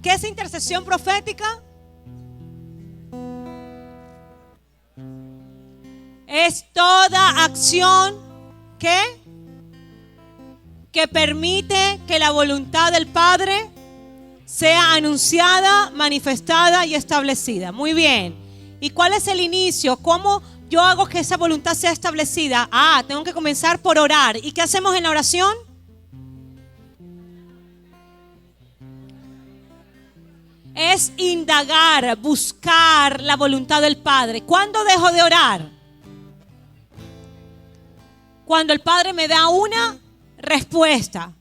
¿Qué es intercesión profética? Es toda acción que permite que la voluntad del Padre sea anunciada, manifestada y establecida. Muy bien. ¿Y cuál es el inicio? ¿Cómo yo hago que esa voluntad sea establecida? Tengo que comenzar por orar. ¿Y qué hacemos en la oración? Es indagar, buscar la voluntad del Padre. ¿Cuándo dejo de orar? Cuando el Padre me da una respuesta.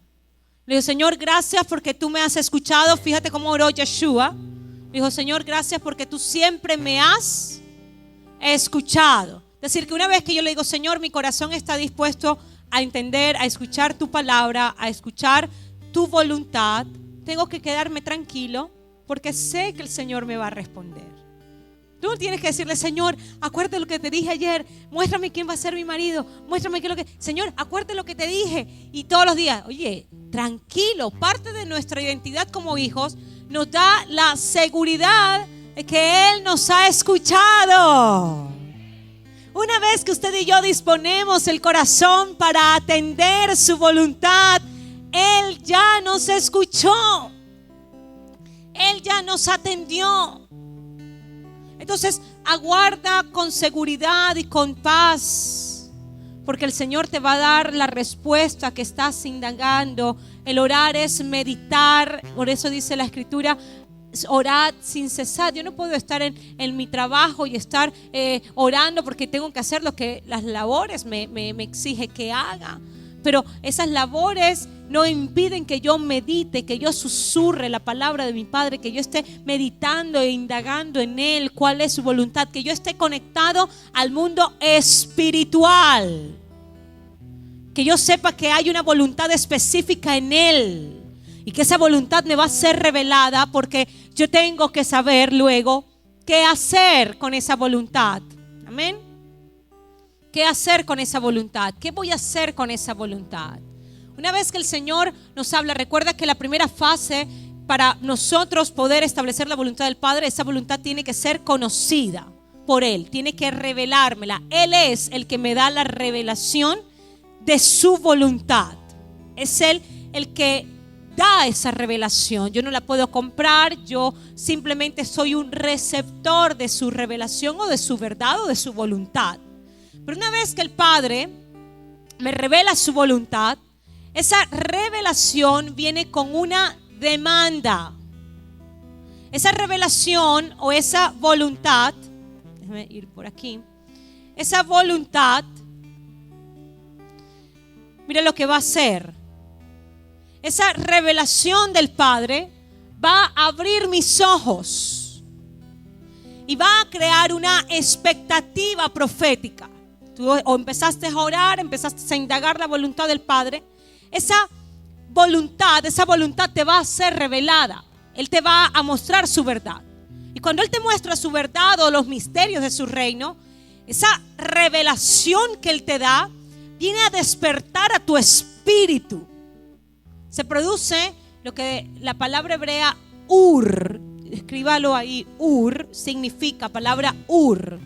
Le digo, Señor, gracias porque tú me has escuchado. Fíjate cómo oró Yeshua. Le dijo, Señor, gracias porque tú siempre me has escuchado. Es decir, que una vez que yo le digo, Señor, mi corazón está dispuesto a entender, a escuchar tu palabra, a escuchar tu voluntad, tengo que quedarme tranquilo porque sé que el Señor me va a responder. Tú no tienes que decirle, Señor, acuérdate lo que te dije ayer, muéstrame quién va a ser mi marido, muéstrame qué es lo que... Señor, acuérdate lo que te dije. Y todos los días, oye, tranquilo, parte de nuestra identidad como hijos nos da la seguridad de que Él nos ha escuchado. Una vez que usted y yo disponemos el corazón para atender su voluntad, Él ya nos escuchó. Él ya nos atendió. Entonces, aguarda con seguridad y con paz, porque el Señor te va a dar la respuesta que estás indagando. El orar es meditar, por eso dice la Escritura, orad sin cesar. Yo no puedo estar en mi trabajo y estar orando porque tengo que hacer lo que las labores me exige que haga. Pero esas labores no impiden que yo medite, que yo susurre la palabra de mi Padre, que yo esté meditando e indagando en Él, cuál es su voluntad, que yo esté conectado al mundo espiritual, que yo sepa que hay una voluntad específica en Él y que esa voluntad me va a ser revelada, porque yo tengo que saber luego qué hacer con esa voluntad. Amén. ¿Qué hacer con esa voluntad? ¿Qué voy a hacer con esa voluntad? Una vez que el Señor nos habla, recuerda que la primera fase para nosotros poder establecer la voluntad del Padre, esa voluntad tiene que ser conocida por Él, tiene que revelármela. Él es el que me da la revelación de su voluntad. Es Él el que da esa revelación. Yo no la puedo comprar, yo simplemente soy un receptor de su revelación o de su verdad o de su voluntad. Pero una vez que el Padre me revela su voluntad, esa revelación viene con una demanda. Esa revelación o esa voluntad, déjame ir por aquí, esa voluntad, mira lo que va a hacer. Esa revelación del Padre va a abrir mis ojos y va a crear una expectativa profética. Tú o empezaste a orar, empezaste a indagar la voluntad del Padre. Esa voluntad te va a ser revelada. Él te va a mostrar su verdad. Y cuando Él te muestra su verdad o los misterios de su reino, esa revelación que Él te da viene a despertar a tu espíritu. Se produce lo que la palabra hebrea ur, escríbalo ahí, ur, significa, palabra ur,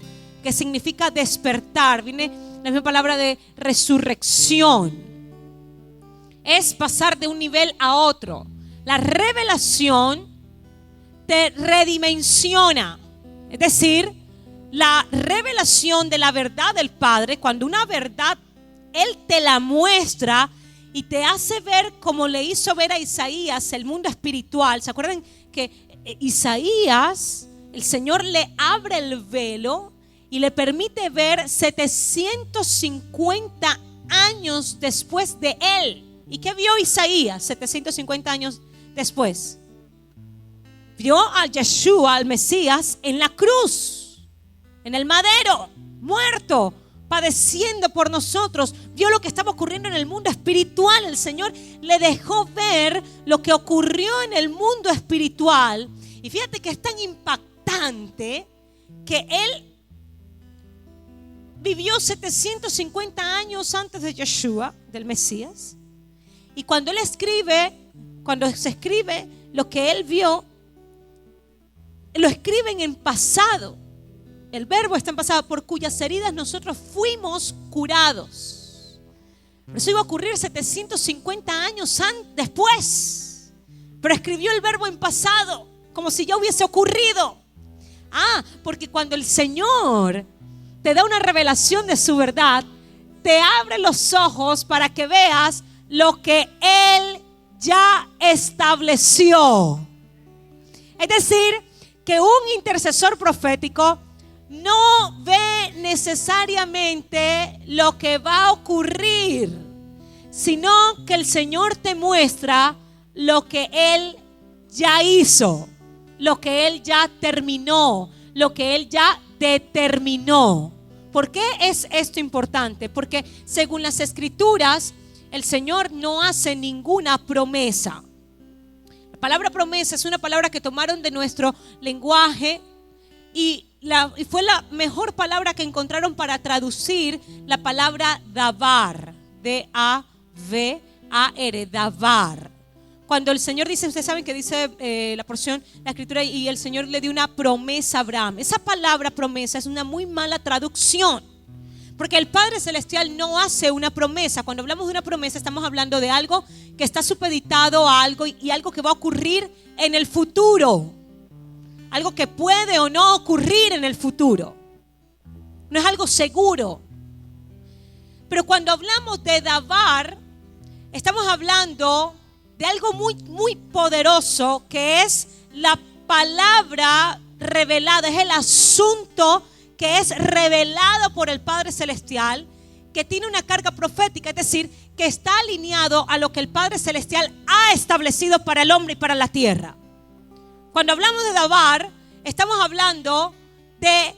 que significa despertar. Viene la misma palabra de resurrección. Es pasar de un nivel a otro. La revelación te redimensiona. Es decir, la revelación de la verdad del Padre, cuando una verdad Él te la muestra y te hace ver como le hizo ver a Isaías el mundo espiritual. ¿Se acuerdan que Isaías, el Señor le abre el velo y le permite ver 750 años después de él? ¿Y qué vio Isaías 750 años después? Vio a Yeshua, al Mesías, en la cruz, en el madero, muerto, padeciendo por nosotros. Vio lo que estaba ocurriendo en el mundo espiritual. El Señor le dejó ver lo que ocurrió en el mundo espiritual. Y fíjate que es tan impactante que Él vivió 750 años antes de Yeshua, del Mesías. Y cuando se escribe lo que Él vio, lo escriben en pasado. El verbo está en pasado, por cuyas heridas nosotros fuimos curados. Pero eso iba a ocurrir 750 años después. Pero escribió el verbo en pasado, como si ya hubiese ocurrido. Porque cuando el Señor te da una revelación de su verdad, te abre los ojos para que veas lo que Él ya estableció. Es decir, que un intercesor profético no ve necesariamente lo que va a ocurrir, sino que el Señor te muestra lo que Él ya hizo, lo que Él ya terminó, lo que Él ya determinó. ¿Por qué es esto importante? Porque según las Escrituras, el Señor no hace ninguna promesa. La palabra promesa es una palabra que tomaron de nuestro lenguaje y fue la mejor palabra que encontraron para traducir la palabra davar, D-A-V-A-R, davar. Cuando el Señor dice, ustedes saben que dice la porción, la escritura, y el Señor le dio una promesa a Abraham. Esa palabra promesa es una muy mala traducción, porque el Padre Celestial no hace una promesa. Cuando hablamos de una promesa estamos hablando de algo que está supeditado a algo y algo que va a ocurrir en el futuro. Algo que puede o no ocurrir en el futuro. No es algo seguro. Pero cuando hablamos de davar, estamos hablando de algo muy, muy poderoso, que es la palabra revelada, es el asunto que es revelado por el Padre Celestial, que tiene una carga profética, es decir, que está alineado a lo que el Padre Celestial ha establecido para el hombre y para la tierra. Cuando hablamos de davar, estamos hablando de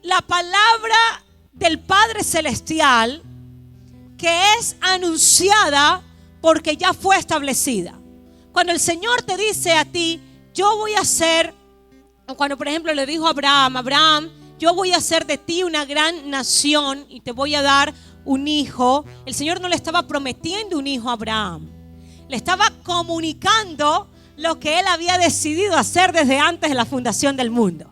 la palabra del Padre Celestial que es anunciada porque ya fue establecida. Cuando el Señor te dice a ti, yo voy a hacer, cuando por ejemplo le dijo a Abraham, yo voy a hacer de ti una gran nación y te voy a dar un hijo. El Señor no le estaba prometiendo un hijo a Abraham, le estaba comunicando lo que Él había decidido hacer desde antes de la fundación del mundo.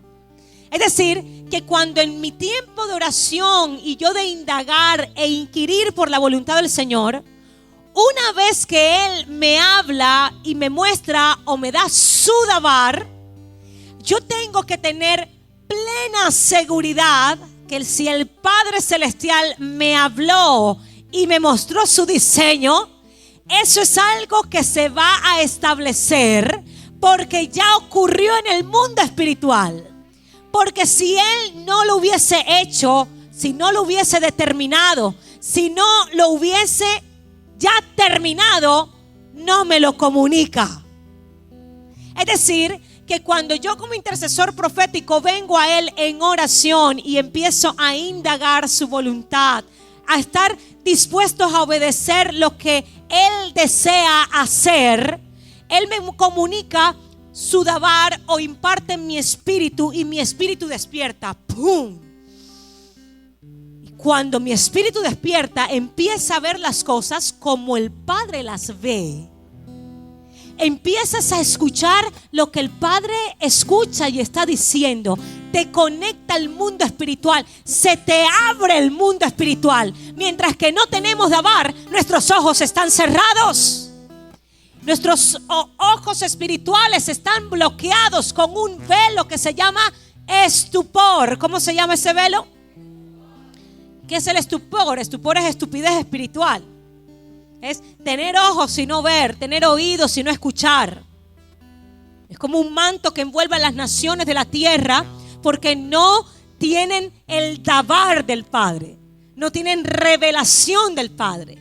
Es decir, que cuando en mi tiempo de oración y yo de indagar e inquirir por la voluntad del Señor, una vez que Él me habla y me muestra o me da su davar, yo tengo que tener plena seguridad que si el Padre Celestial me habló y me mostró su diseño, eso es algo que se va a establecer porque ya ocurrió en el mundo espiritual. Porque si Él no lo hubiese hecho, si no lo hubiese determinado, si no lo hubiese ya terminado, no me lo comunica. Es decir, que cuando yo como intercesor profético vengo a Él en oración y empiezo a indagar su voluntad, a estar dispuestos a obedecer lo que Él desea hacer, Él me comunica su davar o imparte en mi espíritu y mi espíritu despierta. ¡Pum! Y cuando mi espíritu despierta, empieza a ver las cosas como el Padre las ve. Empiezas a escuchar lo que el Padre escucha y está diciendo. Te conecta al mundo espiritual. Se te abre el mundo espiritual. Mientras que no tenemos davar, nuestros ojos están cerrados. Nuestros ojos espirituales están bloqueados con un velo que se llama estupor. ¿Cómo se llama ese velo? ¿Qué es el estupor? Estupor es estupidez espiritual. Es tener ojos y no ver, tener oídos y no escuchar. Es como un manto que envuelve a las naciones de la tierra porque no tienen el davar del Padre, no tienen revelación del Padre.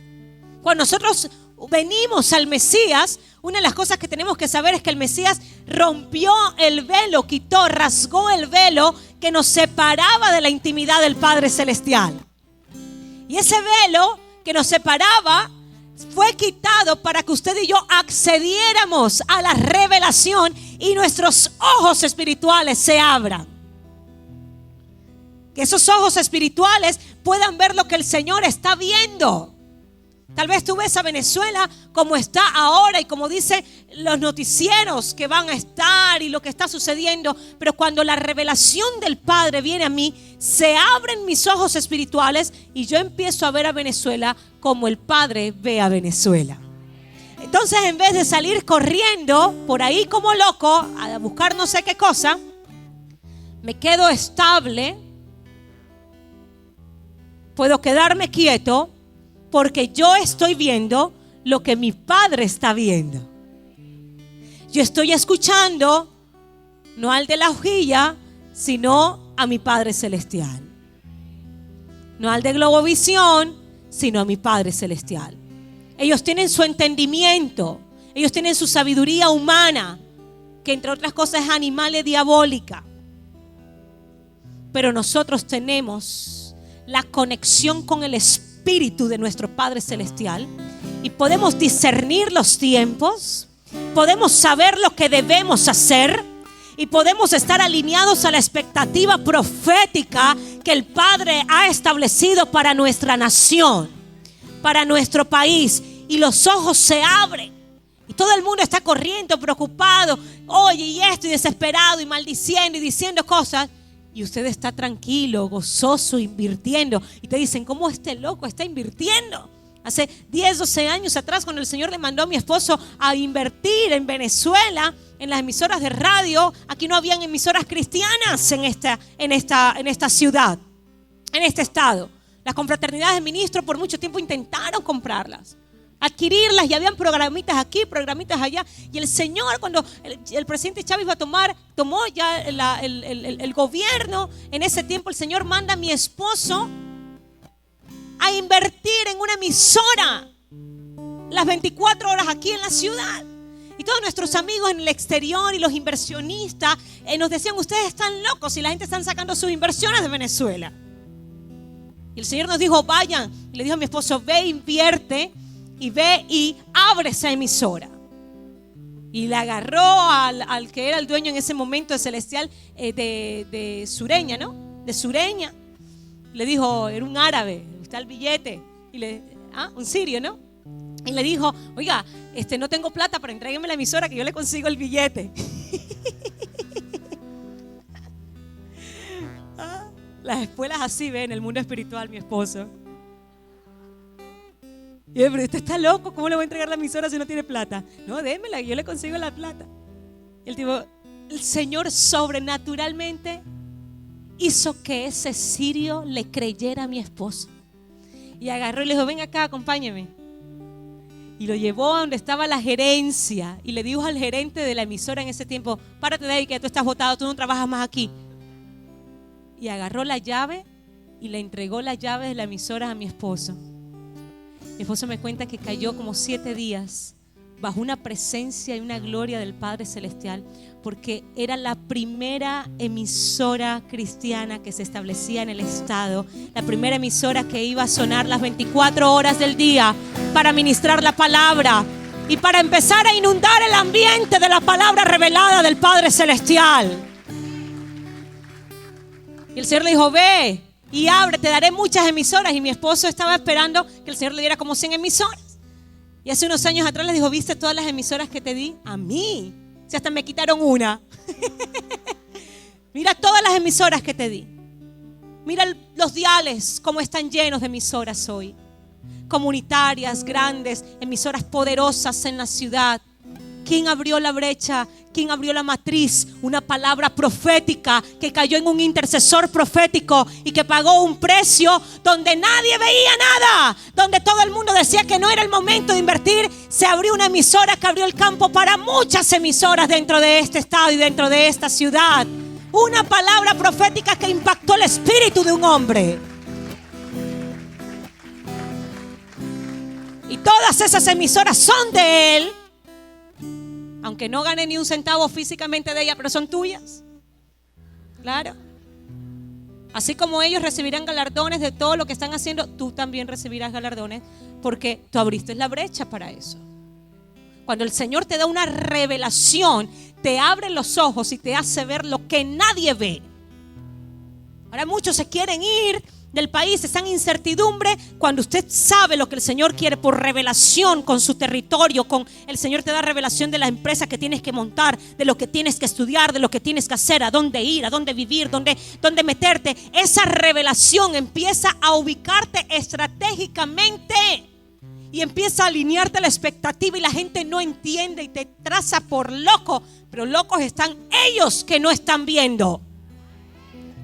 Cuando nosotros venimos al Mesías, una de las cosas que tenemos que saber es que el Mesías rompió el velo, quitó, rasgó el velo que nos separaba de la intimidad del Padre Celestial. Y ese velo que nos separaba fue quitado para que usted y yo accediéramos a la revelación y nuestros ojos espirituales se abran. Que esos ojos espirituales puedan ver lo que el Señor está viendo. Tal vez tú ves a Venezuela como está ahora y como dicen los noticieros que van a estar y lo que está sucediendo. Pero cuando la revelación del Padre viene a mí, se abren mis ojos espirituales y yo empiezo a ver a Venezuela como el Padre ve a Venezuela. Entonces, en vez de salir corriendo por ahí como loco a buscar no sé qué cosa, me quedo estable, puedo quedarme quieto, porque yo estoy viendo lo que mi Padre está viendo. Yo estoy escuchando no al de la hojilla, sino a mi Padre Celestial. No al de Globovisión, sino a mi Padre Celestial. Ellos tienen su entendimiento, ellos tienen su sabiduría humana, que entre otras cosas es animal y diabólica. Pero nosotros tenemos la conexión con el Espíritu de nuestro Padre Celestial y podemos discernir los tiempos, podemos saber lo que debemos hacer y podemos estar alineados a la expectativa profética que el Padre ha establecido para nuestra nación, para nuestro país, y los ojos se abren y todo el mundo está corriendo, preocupado, oye, y esto, y desesperado, y maldiciendo y diciendo cosas. Y usted está tranquilo, gozoso, invirtiendo. Y te dicen, ¿cómo este loco está invirtiendo? Hace 10, 12 años atrás, cuando el Señor le mandó a mi esposo a invertir en Venezuela, en las emisoras de radio, aquí no habían emisoras cristianas en esta ciudad, en este estado. Las confraternidades de ministros por mucho tiempo intentaron comprarlas, adquirirlas, y habían programitas aquí, programitas allá. Y el Señor, cuando el presidente Chávez tomó ya el gobierno, en ese tiempo el Señor manda a mi esposo a invertir en una emisora las 24 horas aquí en la ciudad. Y todos nuestros amigos en el exterior y los inversionistas nos decían, ustedes están locos, y la gente está sacando sus inversiones de Venezuela. Y el Señor nos dijo, vayan, y le dijo a mi esposo, ve, invierte, y ve y abre esa emisora. Y le agarró al que era el dueño en ese momento de Celestial, de Sureña, ¿no? De Sureña. Le dijo, era un árabe, está el billete. Un sirio, ¿no? Y le dijo, oiga, no tengo plata, pero entrégueme la emisora que yo le consigo el billete. Las espuelas así ve en el mundo espiritual, mi esposo. Y yo, pero usted está loco, ¿cómo le voy a entregar la emisora si no tiene plata? No, démela, yo le consigo la plata. Y el Señor sobrenaturalmente hizo que ese sirio le creyera a mi esposo. Y agarró y le dijo, ven acá, acompáñeme. Y lo llevó a donde estaba la gerencia y le dijo al gerente de la emisora en ese tiempo, párate de ahí que tú estás botado, tú no trabajas más aquí. Y agarró la llave y le entregó la llave de la emisora a mi esposo. Mi esposo me cuenta que cayó como 7 días bajo una presencia y una gloria del Padre Celestial, porque era la primera emisora cristiana que se establecía en el estado, la primera emisora que iba a sonar las 24 horas del día para ministrar la palabra y para empezar a inundar el ambiente de la palabra revelada del Padre Celestial. Y el Señor le dijo, ve y abre, te daré muchas emisoras. Y mi esposo estaba esperando que el Señor le diera como 100 emisoras. Y hace unos años atrás le dijo, ¿viste todas las emisoras que te di? A mí. Si hasta me quitaron una. Mira todas las emisoras que te di. Mira los diales, cómo están llenos de emisoras hoy. Comunitarias, grandes, emisoras poderosas en la ciudad. ¿Quién abrió la brecha? ¿Quién abrió la matriz? Una palabra profética que cayó en un intercesor profético y que pagó un precio donde nadie veía nada, donde todo el mundo decía que no era el momento de invertir. Se abrió una emisora que abrió el campo para muchas emisoras dentro de este estado y dentro de esta ciudad. Una palabra profética que impactó el espíritu de un hombre. Y todas esas emisoras son de él. Aunque no gane ni un centavo físicamente de ella, pero son tuyas. Claro. Así como ellos recibirán galardones de todo lo que están haciendo, tú también recibirás galardones porque tú abriste la brecha para eso. Cuando el Señor te da una revelación, te abre los ojos y te hace ver lo que nadie ve. Ahora muchos se quieren ir del país está en incertidumbre, cuando usted sabe lo que el Señor quiere por revelación con su territorio, el Señor te da revelación de la empresa que tienes que montar, de lo que tienes que estudiar, de lo que tienes que hacer, a dónde ir, a dónde vivir, dónde meterte. Esa revelación empieza a ubicarte estratégicamente y empieza a alinearte a la expectativa, y la gente no entiende y te traza por loco, pero locos están ellos que no están viendo.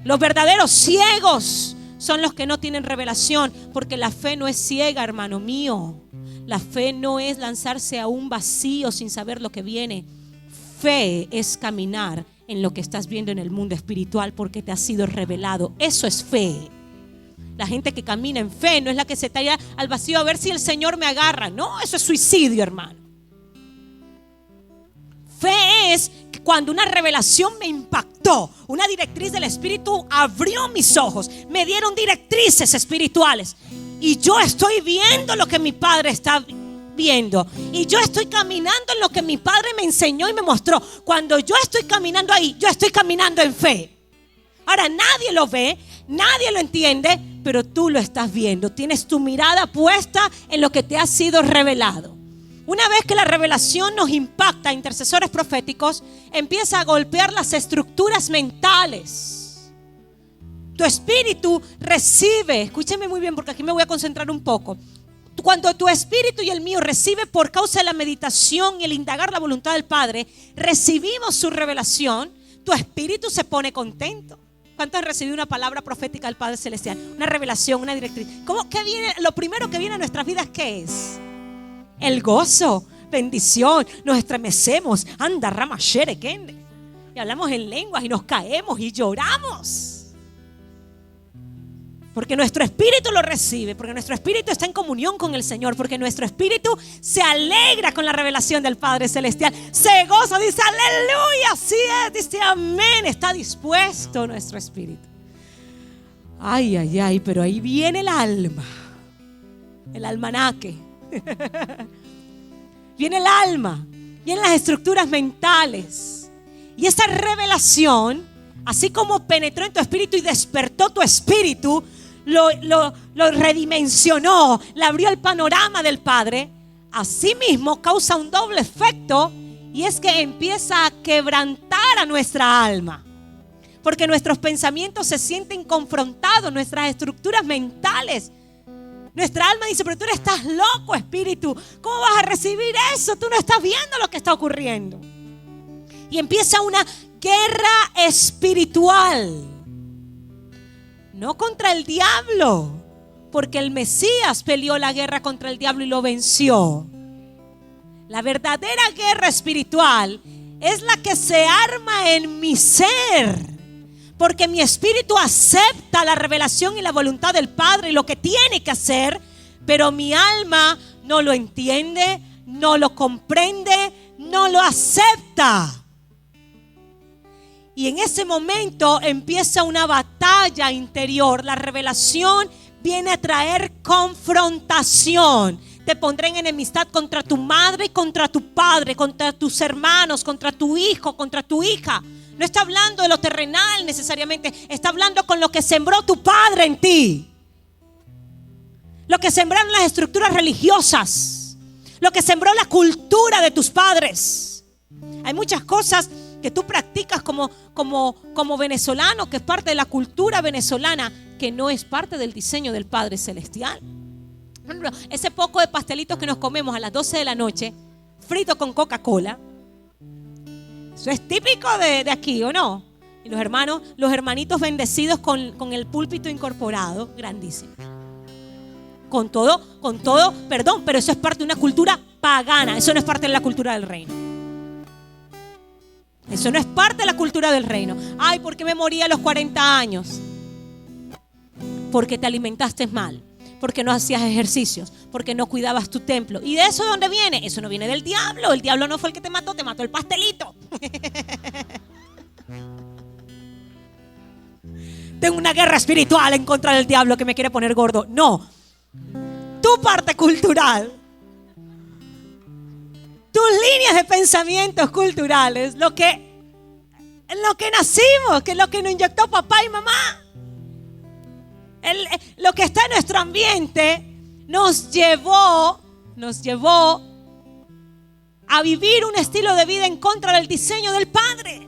Los verdaderos ciegos son los que no tienen revelación, porque la fe no es ciega, hermano mío. La fe no es lanzarse a un vacío sin saber lo que viene. Fe es caminar en lo que estás viendo en el mundo espiritual, porque te ha sido revelado. Eso es fe. La gente que camina en fe no es la que se talla al vacío a ver si el Señor me agarra. No, eso es suicidio, hermano. Fe es cuando una revelación me impactó, una directriz del Espíritu abrió mis ojos, me dieron directrices espirituales y yo estoy viendo lo que mi Padre está viendo, y yo estoy caminando en lo que mi Padre me enseñó y me mostró. Cuando yo estoy caminando ahí, yo estoy caminando en fe. Ahora nadie lo ve, nadie lo entiende, pero tú lo estás viendo. Tienes tu mirada puesta en lo que te ha sido revelado. Una vez que la revelación nos impacta, intercesores proféticos, empieza a golpear las estructuras mentales. Tu espíritu recibe, escúcheme muy bien porque aquí me voy a concentrar un poco. Cuando tu espíritu y el mío recibe por causa de la meditación y el indagar la voluntad del Padre, recibimos su revelación, tu espíritu se pone contento. ¿Cuántos han recibido una palabra profética del Padre Celestial? Una revelación, una directriz. ¿Qué viene? Lo primero que viene a nuestras vidas, ¿qué es? El gozo, bendición, nos estremecemos, anda, rama, shere, kende. Y hablamos en lenguas y nos caemos y lloramos. Porque nuestro espíritu lo recibe, porque nuestro espíritu está en comunión con el Señor, porque nuestro espíritu se alegra con la revelación del Padre Celestial, se goza, dice aleluya, así es, dice amén, está dispuesto nuestro espíritu. Ay, ay, ay, pero ahí viene el alma, el almanaque. Viene el alma, vienen las estructuras mentales, y esa revelación, así como penetró en tu espíritu y despertó tu espíritu, lo redimensionó, le abrió el panorama del Padre. Asimismo causa un doble efecto, y es que empieza a quebrantar a nuestra alma, porque nuestros pensamientos se sienten confrontados, nuestras estructuras mentales. Nuestra alma dice: pero tú estás loco, espíritu, ¿cómo vas a recibir eso? Tú no estás viendo lo que está ocurriendo. Y empieza una guerra espiritual, no contra el diablo, porque el Mesías peleó la guerra contra el diablo y lo venció. La verdadera guerra espiritual es la que se arma en mi ser, porque mi espíritu acepta la revelación y la voluntad del Padre y lo que tiene que hacer, pero mi alma no lo entiende, no lo comprende, no lo acepta. Y en ese momento empieza una batalla interior. La revelación viene a traer confrontación. Te pondré en enemistad contra tu madre y contra tu padre, contra tus hermanos, contra tu hijo, contra tu hija. No está hablando de lo terrenal necesariamente, está hablando con lo que sembró tu padre en ti. Lo que sembraron las estructuras religiosas, lo que sembró la cultura de tus padres. Hay muchas cosas que tú practicas como venezolano, que es parte de la cultura venezolana, que no es parte del diseño del Padre Celestial. Ese poco de pastelitos que nos comemos a las 12 de la noche, frito con Coca-Cola, eso es típico de aquí, ¿o no? Y los hermanitos bendecidos con el púlpito incorporado, grandísimo. Con todo, perdón, pero eso es parte de una cultura pagana, eso no es parte de la cultura del reino. Eso no es parte de la cultura del reino. Ay, ¿por qué me morí a los 40 años? Porque te alimentaste mal, porque no hacías ejercicios, porque no cuidabas tu templo. ¿Y de eso de dónde viene? Eso no viene del diablo. El diablo no fue el que te mató el pastelito. Tengo una guerra espiritual en contra del diablo que me quiere poner gordo. No, tu parte cultural, tus líneas de pensamientos culturales, en lo que nacimos, que es lo que nos inyectó papá y mamá. Lo que está en nuestro ambiente nos llevó a vivir un estilo de vida en contra del diseño del Padre.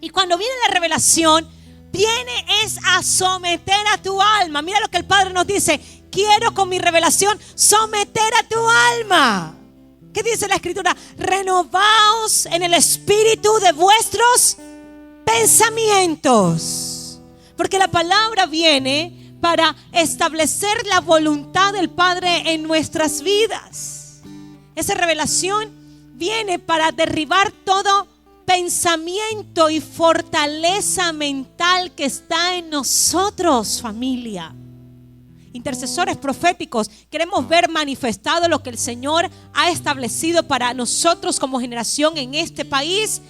Y cuando viene la revelación, viene es a someter a tu alma. Mira lo que el Padre nos dice: quiero con mi revelación someter a tu alma. ¿Qué dice la Escritura? Renovaos en el espíritu de vuestros pensamientos. Porque la palabra viene para establecer la voluntad del Padre en nuestras vidas. Esa revelación viene para derribar todo pensamiento y fortaleza mental que está en nosotros, familia. Intercesores proféticos, queremos ver manifestado lo que el Señor ha establecido para nosotros como generación en este país.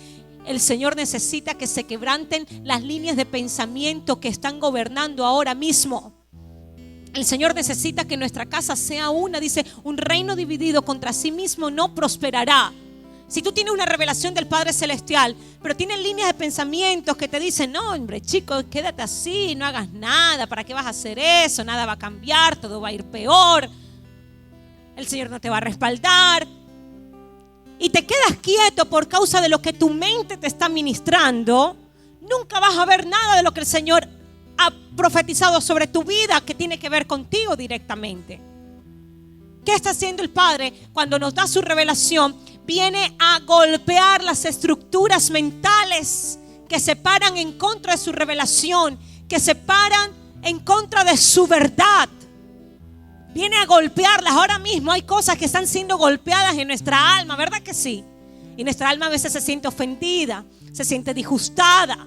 El Señor necesita que se quebranten las líneas de pensamiento que están gobernando ahora mismo. El Señor necesita que nuestra casa sea una. Dice: un reino dividido contra sí mismo no prosperará. Si tú tienes una revelación del Padre Celestial, pero tienes líneas de pensamientos que te dicen: no, hombre, chico, quédate así, no hagas nada, ¿para qué vas a hacer eso? Nada va a cambiar, todo va a ir peor, el Señor no te va a respaldar. Y te quedas quieto por causa de lo que tu mente te está ministrando, nunca vas a ver nada de lo que el Señor ha profetizado sobre tu vida que tiene que ver contigo directamente. ¿Qué está haciendo el Padre cuando nos da su revelación? Viene a golpear las estructuras mentales que se paran en contra de su revelación, que se paran en contra de su verdad. Viene a golpearlas. Ahora mismo hay cosas que están siendo golpeadas en nuestra alma, ¿verdad que sí? Y nuestra alma a veces se siente ofendida, se siente disgustada.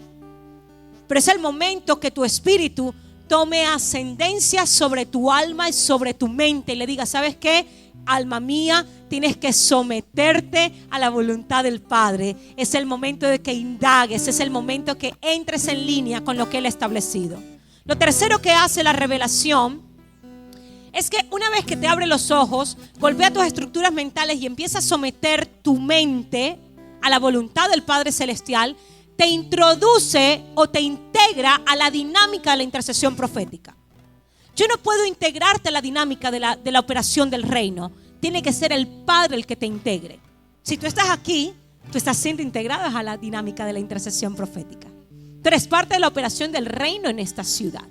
Pero es el momento que tu espíritu tome ascendencia sobre tu alma y sobre tu mente y le diga: ¿sabes qué? Alma mía, tienes que someterte a la voluntad del Padre. Es el momento de que indagues, es el momento que entres en línea con lo que Él ha establecido. Lo tercero que hace la revelación es que una vez que te abre los ojos, golpea tus estructuras mentales y empieza a someter tu mente a la voluntad del Padre Celestial, te introduce o te integra a la dinámica de la intercesión profética. Yo no puedo integrarte a la dinámica de la operación del reino. Tiene que ser el Padre el que te integre. Si tú estás aquí, tú estás siendo integrado a la dinámica de la intercesión profética. Tú eres parte de la operación del reino en esta ciudad.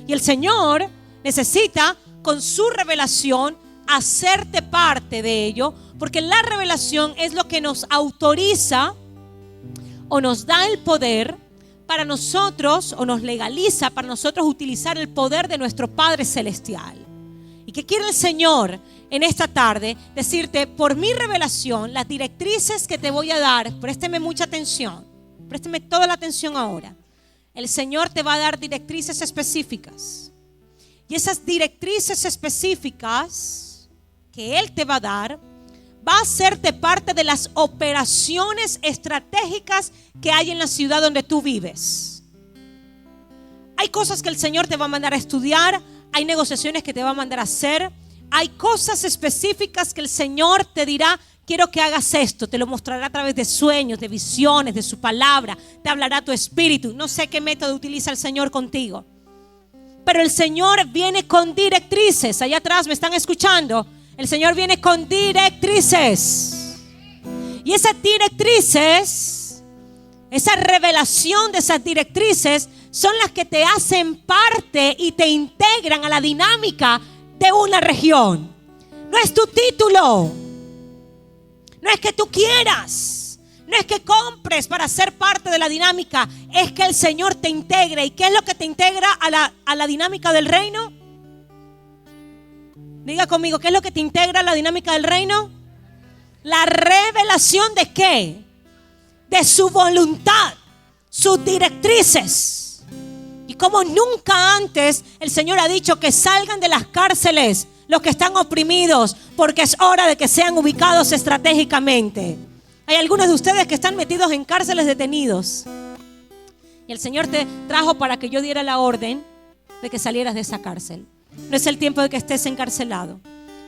Y el Señor necesita, con su revelación, hacerte parte de ello, porque la revelación es lo que nos autoriza o nos da el poder para nosotros, o nos legaliza para nosotros utilizar el poder de nuestro Padre Celestial. ¿Y qué quiere el Señor en esta tarde? Decirte: por mi revelación, las directrices que te voy a dar, présteme mucha atención, présteme toda la atención ahora. El Señor te va a dar directrices específicas. Y esas directrices específicas que Él te va a dar, va a hacerte parte de las operaciones estratégicas que hay en la ciudad donde tú vives. Hay cosas que el Señor te va a mandar a estudiar, hay negociaciones que te va a mandar a hacer, hay cosas específicas que el Señor te dirá: quiero que hagas esto. Te lo mostrará a través de sueños, de visiones, de su palabra, te hablará tu espíritu. No sé qué método utiliza el Señor contigo, pero el Señor viene con directrices. Allá atrás, ¿me están escuchando? El Señor viene con directrices. Y esas directrices, esa revelación de esas directrices, son las que te hacen parte y te integran a la dinámica de una región. No es tu título, no es que tú quieras, no es que compres para ser parte de la dinámica. Es que el Señor te integre. ¿Y qué es lo que te integra a la dinámica del reino? Diga conmigo, ¿qué es lo que te integra a la dinámica del reino? La revelación ¿de qué? De su voluntad, sus directrices. Y como nunca antes, el Señor ha dicho que salgan de las cárceles los que están oprimidos, porque es hora de que sean ubicados estratégicamente. Hay algunos de ustedes que están metidos en cárceles, detenidos. Y el Señor te trajo para que yo diera la orden de que salieras de esa cárcel. No es el tiempo de que estés encarcelado.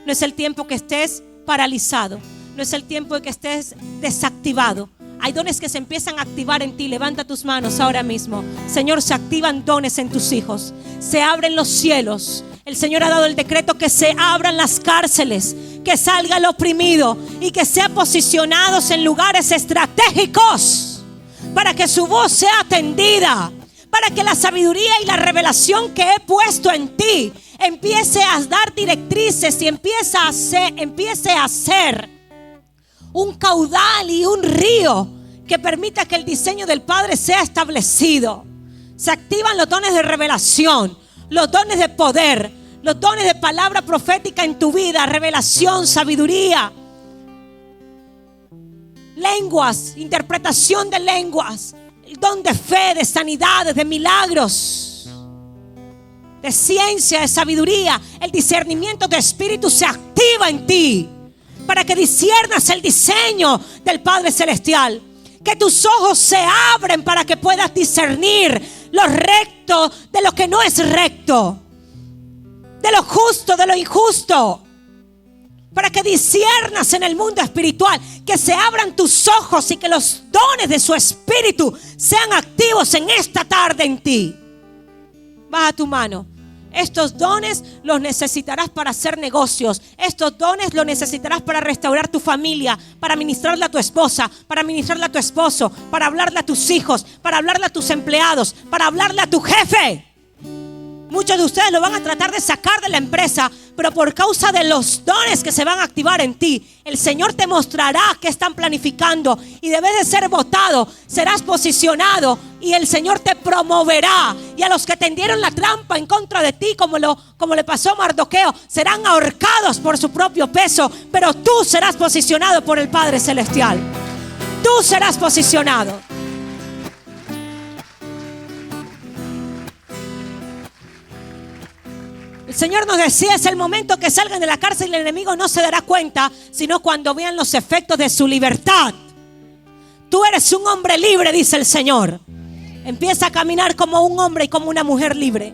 No es el tiempo que estés paralizado. No es el tiempo de que estés desactivado. Hay dones que se empiezan a activar en ti. Levanta tus manos ahora mismo. Señor, se activan dones en tus hijos. Se abren los cielos. El Señor ha dado el decreto que se abran las cárceles, que salga el oprimido y que sean posicionados en lugares estratégicos para que su voz sea atendida, para que la sabiduría y la revelación que he puesto en ti empiece a dar directrices y empiece a ser un caudal y un río que permita que el diseño del Padre sea establecido. Se activan los dones de revelación, los dones de poder, los dones de palabra profética en tu vida, revelación, sabiduría, lenguas, interpretación de lenguas, el don de fe, de sanidades, de milagros, de ciencia, de sabiduría. El discernimiento de espíritu se activa en ti para que disciernas el diseño del Padre Celestial. Que tus ojos se abren para que puedas discernir lo recto de lo que no es recto, de lo justo de lo injusto, para que disciernas en el mundo espiritual. Que se abran tus ojos y que los dones de su espíritu sean activos en esta tarde en ti. Baja tu mano. Estos dones los necesitarás para hacer negocios. Estos dones los necesitarás para restaurar tu familia, para ministrarle a tu esposa, para ministrarle a tu esposo, para hablarle a tus hijos, para hablarle a tus empleados, para hablarle a tu jefe. Muchos de ustedes lo van a tratar de sacar de la empresa, pero por causa de los dones que se van a activar en ti, el Señor te mostrará qué están planificando y debes de ser votado, serás posicionado y el Señor te promoverá. Y a los que tendieron la trampa en contra de ti, como le pasó a Mardoqueo, serán ahorcados por su propio peso, pero tú serás posicionado por el Padre Celestial. Tú serás posicionado. El Señor nos decía, es el momento que salgan de la cárcel y el enemigo no se dará cuenta, sino cuando vean los efectos de su libertad. Tú eres un hombre libre, dice el Señor. Empieza a caminar como un hombre y como una mujer libre.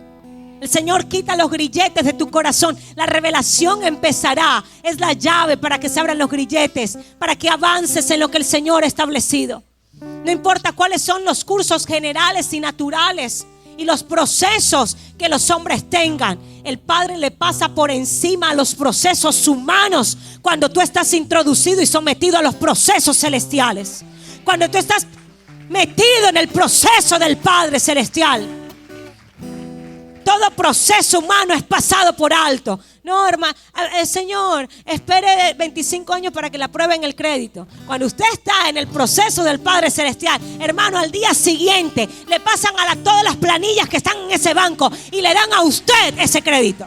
El Señor quita los grilletes de tu corazón. La revelación empezará. Es la llave para que se abran los grilletes, para que avances en lo que el Señor ha establecido. No importa cuáles son los cursos generales y naturales y los procesos que los hombres tengan, el Padre le pasa por encima a los procesos humanos cuando tú estás introducido y sometido a los procesos celestiales. Cuando tú estás metido en el proceso del Padre Celestial, todo proceso humano es pasado por alto. No, hermano, Señor, espere 25 años para que le aprueben el crédito. Cuando usted está en el proceso del Padre Celestial, hermano, al día siguiente le pasan a todas las planillas que están en ese banco y le dan a usted ese crédito.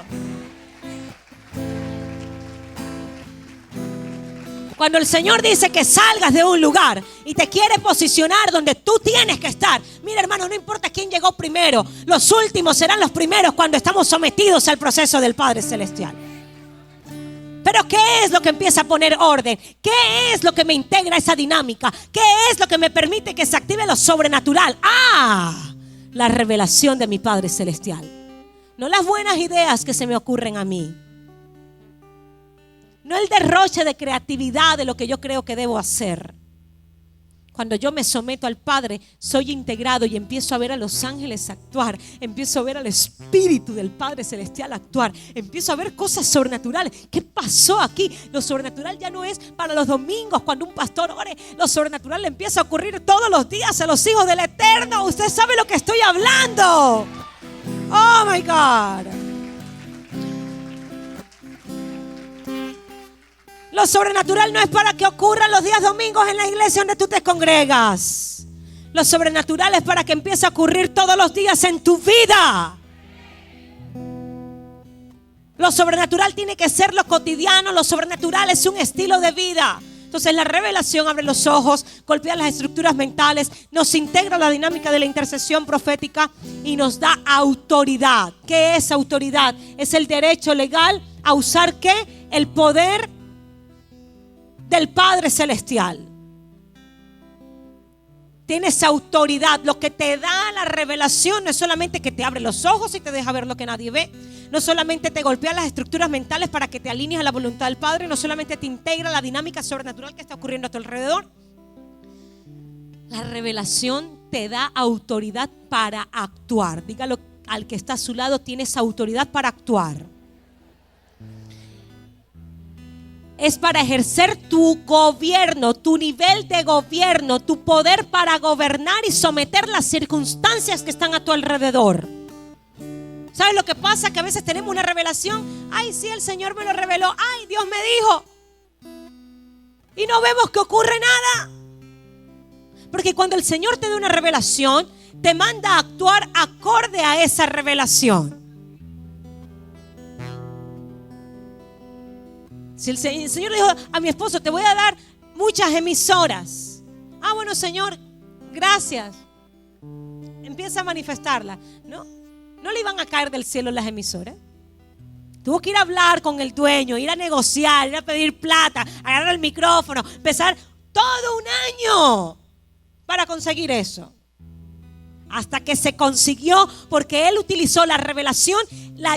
Cuando el Señor dice que salgas de un lugar y te quiere posicionar donde tú tienes que estar, mira, hermano, no importa quién llegó primero, los últimos serán los primeros cuando estamos sometidos al proceso del Padre Celestial. Pero ¿qué es lo que empieza a poner orden? ¿Qué es lo que me integra esa dinámica? ¿Qué es lo que me permite que se active lo sobrenatural? La revelación de mi Padre Celestial. No las buenas ideas que se me ocurren a mí. No el derroche de creatividad de lo que yo creo que debo hacer. Cuando yo me someto al Padre, soy integrado y empiezo a ver a los ángeles actuar. Empiezo a ver al Espíritu del Padre Celestial actuar. Empiezo a ver cosas sobrenaturales. ¿Qué pasó aquí? Lo sobrenatural ya no es para los domingos cuando un pastor ore. Lo sobrenatural le empieza a ocurrir todos los días a los hijos del Eterno. Usted sabe lo que estoy hablando. Oh my God. Lo sobrenatural no es para que ocurra los días domingos en la iglesia donde tú te congregas. Lo sobrenatural es para que empiece a ocurrir todos los días en tu vida. Lo sobrenatural tiene que ser lo cotidiano. Lo sobrenatural es un estilo de vida. Entonces la revelación abre los ojos, golpea las estructuras mentales, nos integra la dinámica de la intercesión profética y nos da autoridad. ¿Qué es autoridad? Es el derecho legal a usar ¿qué? El poder del Padre Celestial. Tienes autoridad. Lo que te da la revelación no es solamente que te abre los ojos y te deja ver lo que nadie ve. No solamente te golpea las estructuras mentales para que te alinees a la voluntad del Padre. No solamente te integra la dinámica sobrenatural que está ocurriendo a tu alrededor. La revelación te da autoridad para actuar. Dígalo al que está a su lado, tienes autoridad para actuar. Es para ejercer tu gobierno, tu nivel de gobierno, tu poder para gobernar y someter las circunstancias que están a tu alrededor. ¿Sabes lo que pasa? Que a veces tenemos una revelación. Ay, sí, el Señor me lo reveló. Ay, Dios me dijo. Y no vemos que ocurre nada. Porque cuando el Señor te da una revelación, te manda a actuar acorde a esa revelación. Si el Señor le dijo a mi esposo, te voy a dar muchas emisoras. Ah, bueno, Señor, gracias. Empieza a manifestarla. No le iban a caer del cielo las emisoras. Tuvo que ir a hablar con el dueño, ir a negociar, ir a pedir plata, agarrar el micrófono, empezar todo un año para conseguir eso. Hasta que se consiguió, porque él utilizó la revelación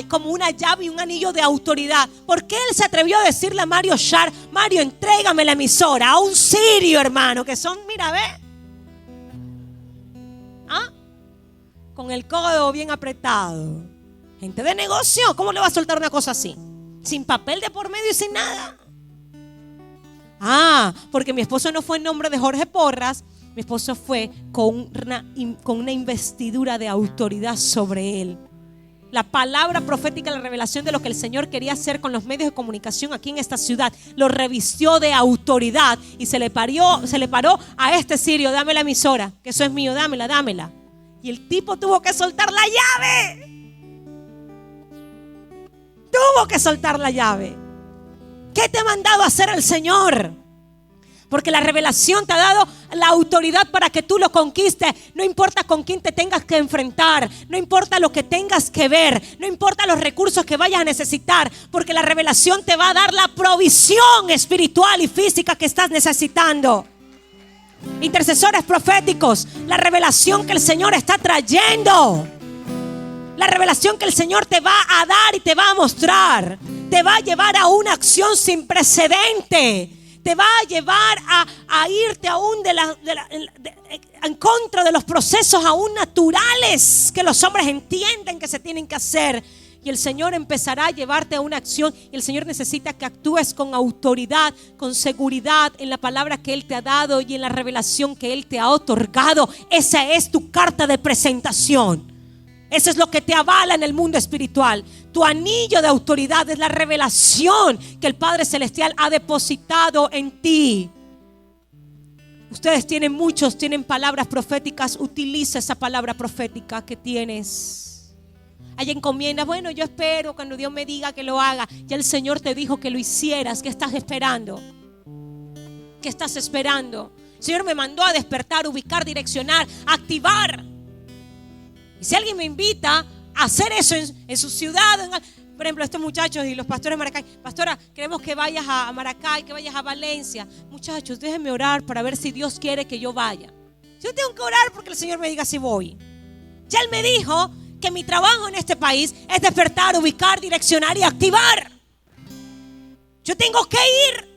como una llave y un anillo de autoridad. ¿Por qué él se atrevió a decirle a Mario Shar, Mario, entrégame la emisora? A un sirio, hermano, que son, mira, ve. ¿Ah? Con el codo bien apretado. Gente de negocio, ¿cómo le va a soltar una cosa así? Sin papel de por medio y sin nada. Ah, porque mi esposo no fue en nombre de Jorge Porras. Mi esposo fue con una investidura de autoridad sobre él. La palabra profética, la revelación de lo que el Señor quería hacer con los medios de comunicación aquí en esta ciudad, lo revistió de autoridad y se le paró a este sirio, dame la emisora, que eso es mío, dámela. Y el tipo tuvo que soltar la llave. Tuvo que soltar la llave. ¿Qué te ha mandado a hacer el Señor? Porque la revelación te ha dado la autoridad para que tú lo conquistes. No importa con quién te tengas que enfrentar, no importa lo que tengas que ver, no importa los recursos que vayas a necesitar, porque la revelación te va a dar la provisión espiritual y física que estás necesitando. Intercesores proféticos, la revelación que el Señor está trayendo, la revelación que el Señor te va a dar y te va a mostrar, te va a llevar a una acción sin precedente. Te va a llevar a irte aún en contra de los procesos aún naturales que los hombres entienden que se tienen que hacer. Y el Señor empezará a llevarte a una acción. Y el Señor necesita que actúes con autoridad, con seguridad en la palabra que Él te ha dado y en la revelación que Él te ha otorgado. Esa es tu carta de presentación. Eso es lo que te avala en el mundo espiritual. Tu anillo de autoridad es la revelación que el Padre Celestial ha depositado en ti. Ustedes tienen palabras proféticas. Utiliza esa palabra profética que tienes. Hay encomiendas. Bueno, yo espero cuando Dios me diga que lo haga. Ya el Señor te dijo que lo hicieras. ¿Qué estás esperando? ¿Qué estás esperando? El Señor me mandó a despertar, ubicar, direccionar, activar. Y si alguien me invita a hacer eso en su ciudad, por ejemplo, estos muchachos y los pastores de Maracay, pastora, queremos que vayas a Maracay, que vayas a Valencia. Muchachos, déjenme orar para ver si Dios quiere que yo vaya. Yo tengo que orar porque el Señor me diga si voy. Ya Él me dijo que mi trabajo en este país es despertar, ubicar, direccionar y activar. Yo tengo que ir.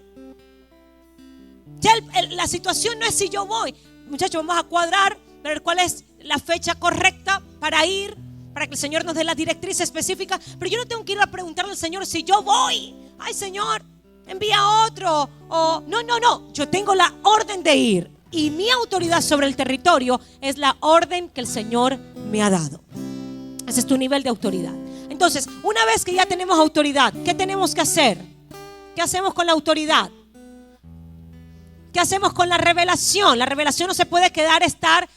Ya la situación no es si yo voy. Muchachos, vamos a cuadrar, ver cuál es la fecha correcta para ir, para que el Señor nos dé la directriz específica. Pero yo no tengo que ir a preguntarle al Señor si yo voy. Ay, Señor, envía a otro. No. Yo tengo la orden de ir. Y mi autoridad sobre el territorio es la orden que el Señor me ha dado. Ese es tu nivel de autoridad. Entonces, una vez que ya tenemos autoridad, ¿qué tenemos que hacer? ¿Qué hacemos con la autoridad? ¿Qué hacemos con la revelación? La revelación no se puede estar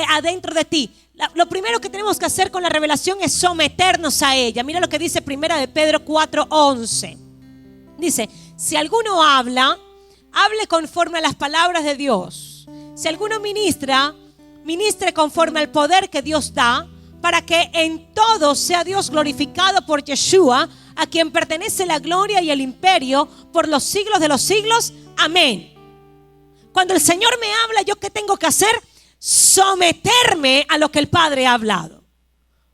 adentro de ti. Lo primero que tenemos que hacer con la revelación es someternos a ella. Mira lo que dice 1 de Pedro 4:11. Dice, si alguno habla, hable conforme a las palabras de Dios. Si alguno ministre conforme al poder que Dios da, para que en todo sea Dios glorificado por Yeshua, a quien pertenece la gloria y el imperio por los siglos de los siglos. Amén. Cuando el Señor me habla, ¿yo qué tengo que hacer? Someterme a lo que el Padre ha hablado.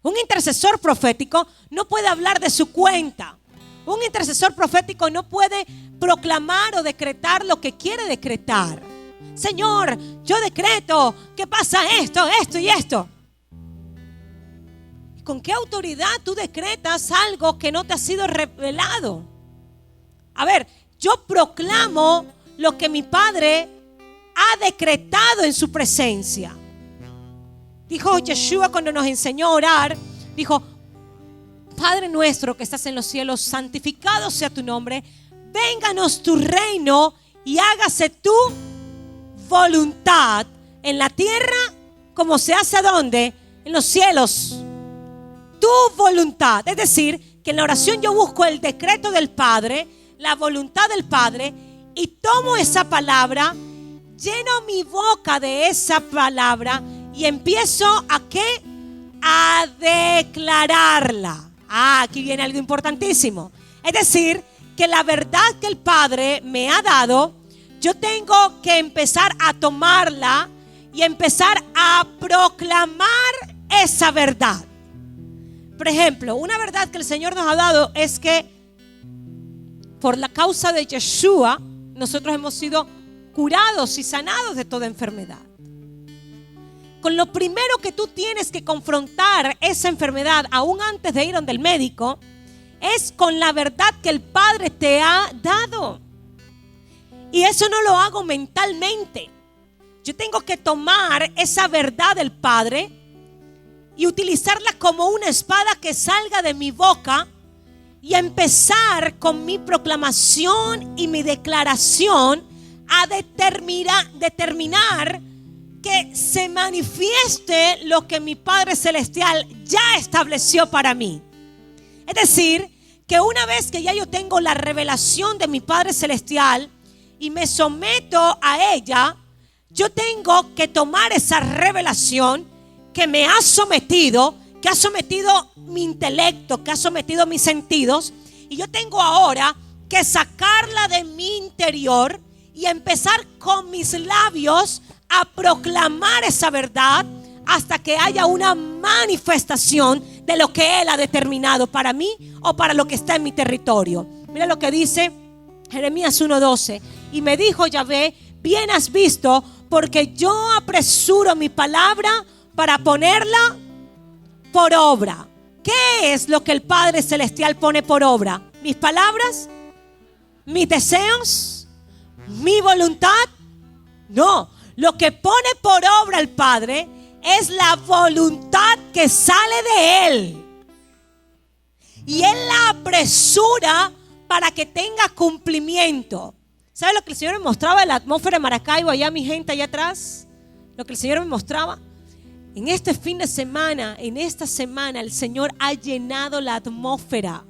Un intercesor profético no puede hablar de su cuenta. Un intercesor profético no puede proclamar o decretar lo que quiere decretar. Señor, yo decreto que pasa esto, esto y esto. ¿Con qué autoridad tú decretas algo que no te ha sido revelado? A ver, yo proclamo lo que mi Padre ha decretado en su presencia. Dijo Yeshua cuando nos enseñó a orar, dijo: Padre nuestro que estás en los cielos, santificado sea tu nombre, vénganos tu reino y hágase tu voluntad en la tierra como se hace ¿dónde? En los cielos. Tu voluntad. Es decir, que en la oración yo busco el decreto del Padre, la voluntad del Padre, y tomo esa palabra, lleno mi boca de esa palabra y empiezo ¿a qué? A declararla. Aquí viene algo importantísimo. Es decir, que la verdad que el Padre me ha dado, yo tengo que empezar a tomarla y empezar a proclamar esa verdad. Por ejemplo, una verdad que el Señor nos ha dado es que por la causa de Yeshua nosotros hemos sido curados y sanados de toda enfermedad. Con lo primero que tú tienes que confrontar esa enfermedad, aún antes de ir donde el médico, es con la verdad que el Padre te ha dado. Y eso no lo hago mentalmente. Yo tengo que tomar esa verdad del Padre y utilizarla como una espada que salga de mi boca y empezar con mi proclamación y mi declaración a determinar que se manifieste lo que mi Padre Celestial ya estableció para mí. Es decir, que una vez que ya yo tengo la revelación de mi Padre Celestial y me someto a ella, yo tengo que tomar esa revelación que me ha sometido, que ha sometido mi intelecto, que ha sometido mis sentidos, y yo tengo ahora que sacarla de mi interior y empezar con mis labios a proclamar esa verdad hasta que haya una manifestación de lo que Él ha determinado para mí o para lo que está en mi territorio. Mira lo que dice Jeremías 1:12: y me dijo Yahvé, bien has visto, porque yo apresuro mi palabra para ponerla por obra. ¿Qué es lo que el Padre Celestial pone por obra? ¿Mis palabras? ¿Mis deseos? ¿Mi voluntad? No, lo que pone por obra el Padre es la voluntad que sale de Él. Y Él la apresura para que tenga cumplimiento. ¿Sabe lo que el Señor me mostraba en la atmósfera de Maracaibo, allá mi gente allá atrás? Lo que el Señor me mostraba. En este fin de semana, en esta semana, el Señor ha llenado la atmósfera.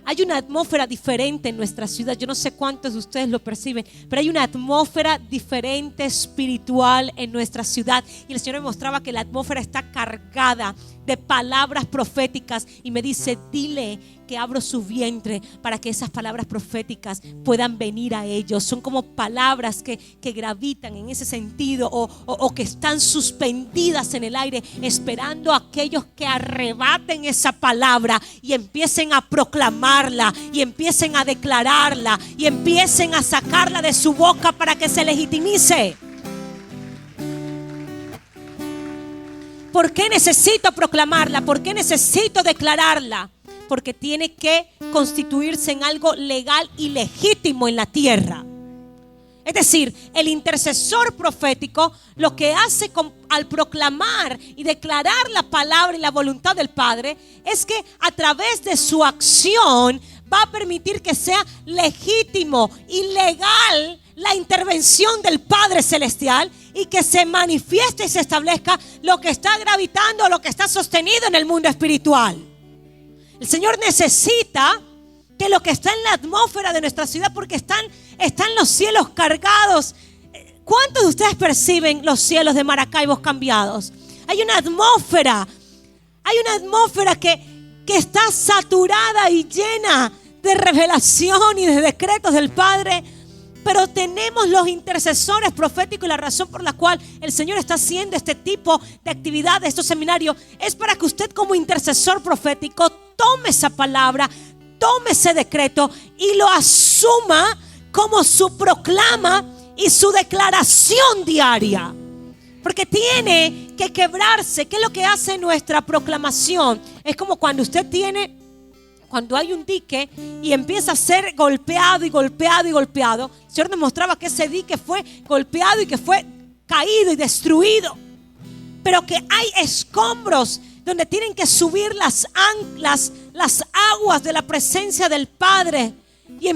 Hay una atmósfera diferente en nuestra ciudad. Yo no sé cuántos de ustedes lo perciben, pero hay una atmósfera diferente espiritual en nuestra ciudad. Y el Señor me mostraba que la atmósfera está cargada de palabras proféticas. Y me dice, dile que abro su vientre para que esas palabras proféticas puedan venir a ellos. Son como palabras que gravitan en ese sentido o que están suspendidas en el aire, esperando a aquellos que arrebaten esa palabra y empiecen a proclamarla y empiecen a declararla y empiecen a sacarla de su boca para que se legitimice. ¿Por qué necesito proclamarla? ¿Por qué necesito declararla? Porque tiene que constituirse en algo legal y legítimo en la tierra. Es decir, el intercesor profético lo que hace al proclamar y declarar la palabra y la voluntad del Padre es que a través de su acción va a permitir que sea legítimo y legal la intervención del Padre Celestial y que se manifieste y se establezca lo que está gravitando, lo que está sostenido en el mundo espiritual. El Señor necesita que lo que está en la atmósfera de nuestra ciudad, porque están los cielos cargados. ¿Cuántos de ustedes perciben los cielos de Maracaibo cambiados? Hay una atmósfera que está saturada y llena de revelación y de decretos del Padre. Pero tenemos los intercesores proféticos, y la razón por la cual el Señor está haciendo este tipo de actividades, estos seminarios, es para que usted como intercesor profético tome esa palabra, tome ese decreto y lo asuma como su proclama y su declaración diaria. Porque tiene que quebrarse. ¿Qué es lo que hace nuestra proclamación? Es como cuando cuando hay un dique y empieza a ser golpeado y golpeado y golpeado. El Señor nos mostraba que ese dique fue golpeado y que fue caído y destruido. Pero que hay escombros donde tienen que subir las aguas de la presencia del Padre. Y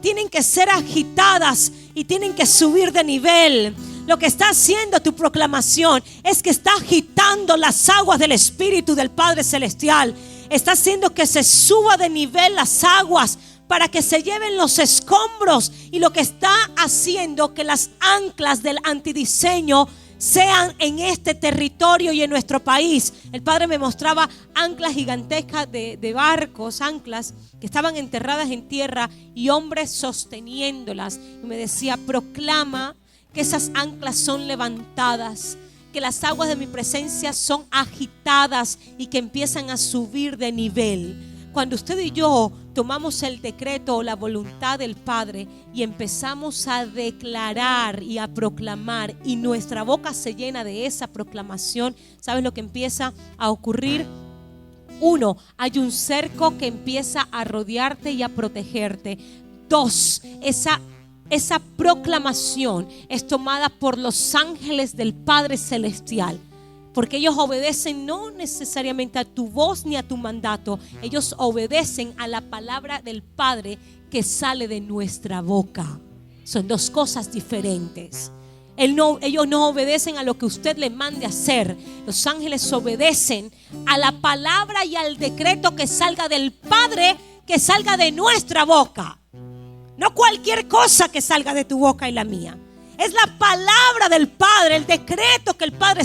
tienen que ser agitadas y tienen que subir de nivel. Lo que está haciendo tu proclamación es que está agitando las aguas del Espíritu del Padre Celestial. Está haciendo que se suba de nivel las aguas para que se lleven los escombros. Y lo que está haciendo que las anclas del antidiseño sean en este territorio y en nuestro país. El Padre me mostraba anclas gigantescas de barcos, anclas que estaban enterradas en tierra y hombres sosteniéndolas. Y me decía: proclama que esas anclas son levantadas, que las aguas de mi presencia son agitadas y que empiezan a subir de nivel. Cuando usted y yo tomamos el decreto o la voluntad del Padre y empezamos a declarar y a proclamar, y nuestra boca se llena de esa proclamación, ¿sabes lo que empieza a ocurrir? 1, hay un cerco que empieza a rodearte y a protegerte. 2, esa proclamación es tomada por los ángeles del Padre Celestial, porque ellos obedecen no necesariamente a tu voz ni a tu mandato. Ellos obedecen a la palabra del Padre que sale de nuestra boca. Son dos cosas diferentes. Ellos no obedecen a lo que usted le mande hacer. Los ángeles obedecen a la palabra y al decreto que salga del Padre, que salga de nuestra boca. No cualquier cosa que salga de tu boca y la mía. Es la palabra del Padre, el decreto que el Padre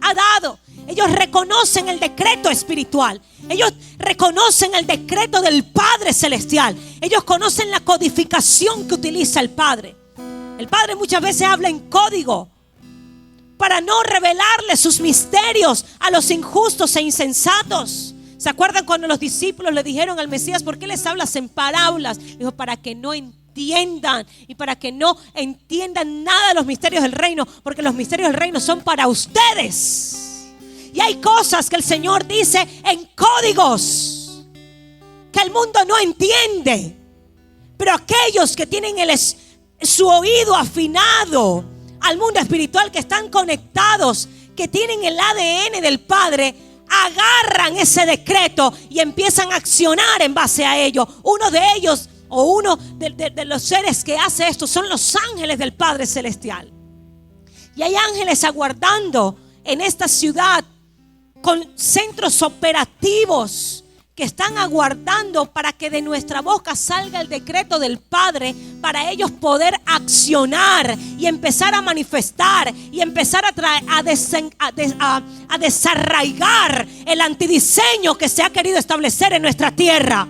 ha dado. Ellos reconocen el decreto espiritual. Ellos reconocen el decreto del Padre Celestial. Ellos conocen la codificación que utiliza el Padre. El Padre muchas veces habla en código para no revelarle sus misterios a los injustos e insensatos. ¿Se acuerdan cuando los discípulos le dijeron al Mesías: ¿por qué les hablas en parábolas? Dijo: para que no entiendan y para que no entiendan nada de los misterios del reino, porque los misterios del reino son para ustedes. Y hay cosas que el Señor dice en códigos que el mundo no entiende, pero aquellos que tienen su oído afinado al mundo espiritual, que están conectados, que tienen el ADN del Padre, agarran ese decreto y empiezan a accionar en base a ello. Uno de ellos, o uno de los seres que hace esto, son los ángeles del Padre Celestial. Y hay ángeles aguardando en esta ciudad con centros operativos que están aguardando para que de nuestra boca salga el decreto del Padre, para ellos poder accionar y empezar a manifestar y empezar a desarraigar el antidiseño que se ha querido establecer en nuestra tierra.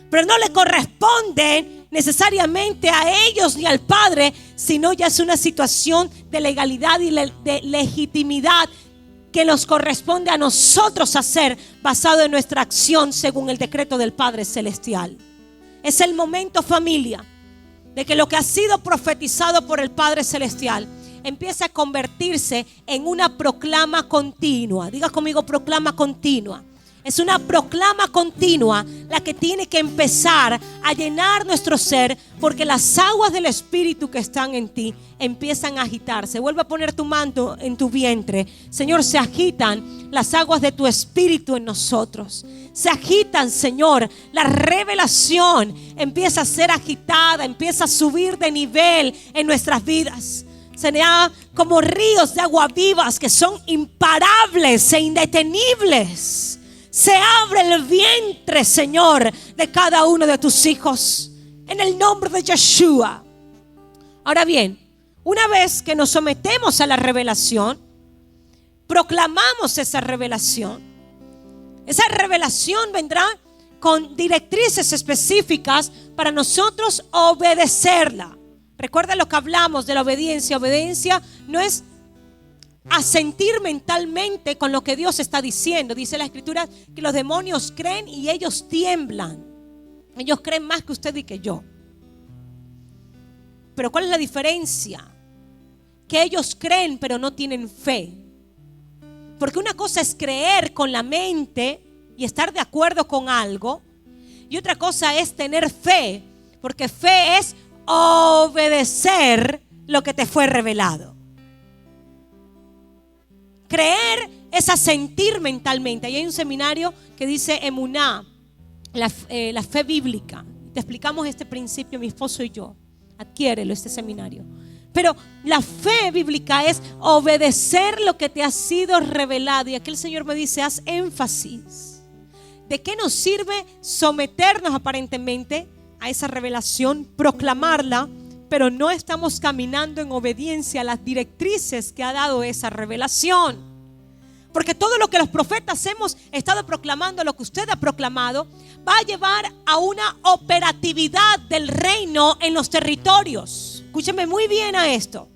Pero no le corresponde necesariamente a ellos ni al Padre, sino ya es una situación de legalidad y de legitimidad que nos corresponde a nosotros hacer, basado en nuestra acción según el decreto del Padre Celestial. Es el momento, familia, de que lo que ha sido profetizado por el Padre Celestial empiece a convertirse en una proclama continua. Diga conmigo: proclama continua. Es una proclama continua la que tiene que empezar a llenar nuestro ser, porque las aguas del Espíritu que están en ti empiezan a agitarse. Vuelve a poner tu mano en tu vientre. Señor, se agitan las aguas de tu Espíritu en nosotros. Se agitan, Señor. La revelación empieza a ser agitada, empieza a subir de nivel en nuestras vidas. Será como ríos de agua vivas que son imparables e indetenibles. Se abre el vientre, Señor, de cada uno de tus hijos, en el nombre de Yeshua. Ahora bien, una vez que nos sometemos a la revelación, proclamamos esa revelación. Esa revelación vendrá con directrices específicas para nosotros obedecerla. Recuerda lo que hablamos de la obediencia. Obediencia no es asentir mentalmente con lo que Dios está diciendo. Dice la Escritura que los demonios creen y ellos tiemblan. Ellos creen más que usted y que yo. Pero ¿cuál es la diferencia? Que ellos creen pero no tienen fe. Porque una cosa es creer con la mente y estar de acuerdo con algo, y otra cosa es tener fe, porque fe es obedecer lo que te fue revelado. Creer es asentir mentalmente. Ahí hay un seminario que dice Emuná, la fe bíblica. Te explicamos este principio, mi esposo y yo. Adquiérelo, este seminario. Pero la fe bíblica es obedecer lo que te ha sido revelado. Y aquí el Señor me dice, haz énfasis. ¿De qué nos sirve someternos aparentemente a esa revelación, proclamarla, pero no estamos caminando en obediencia a las directrices que ha dado esa revelación? Porque todo lo que los profetas hemos estado proclamando, lo que usted ha proclamado, va a llevar a una operatividad del reino en los territorios. Escúcheme muy bien a esto.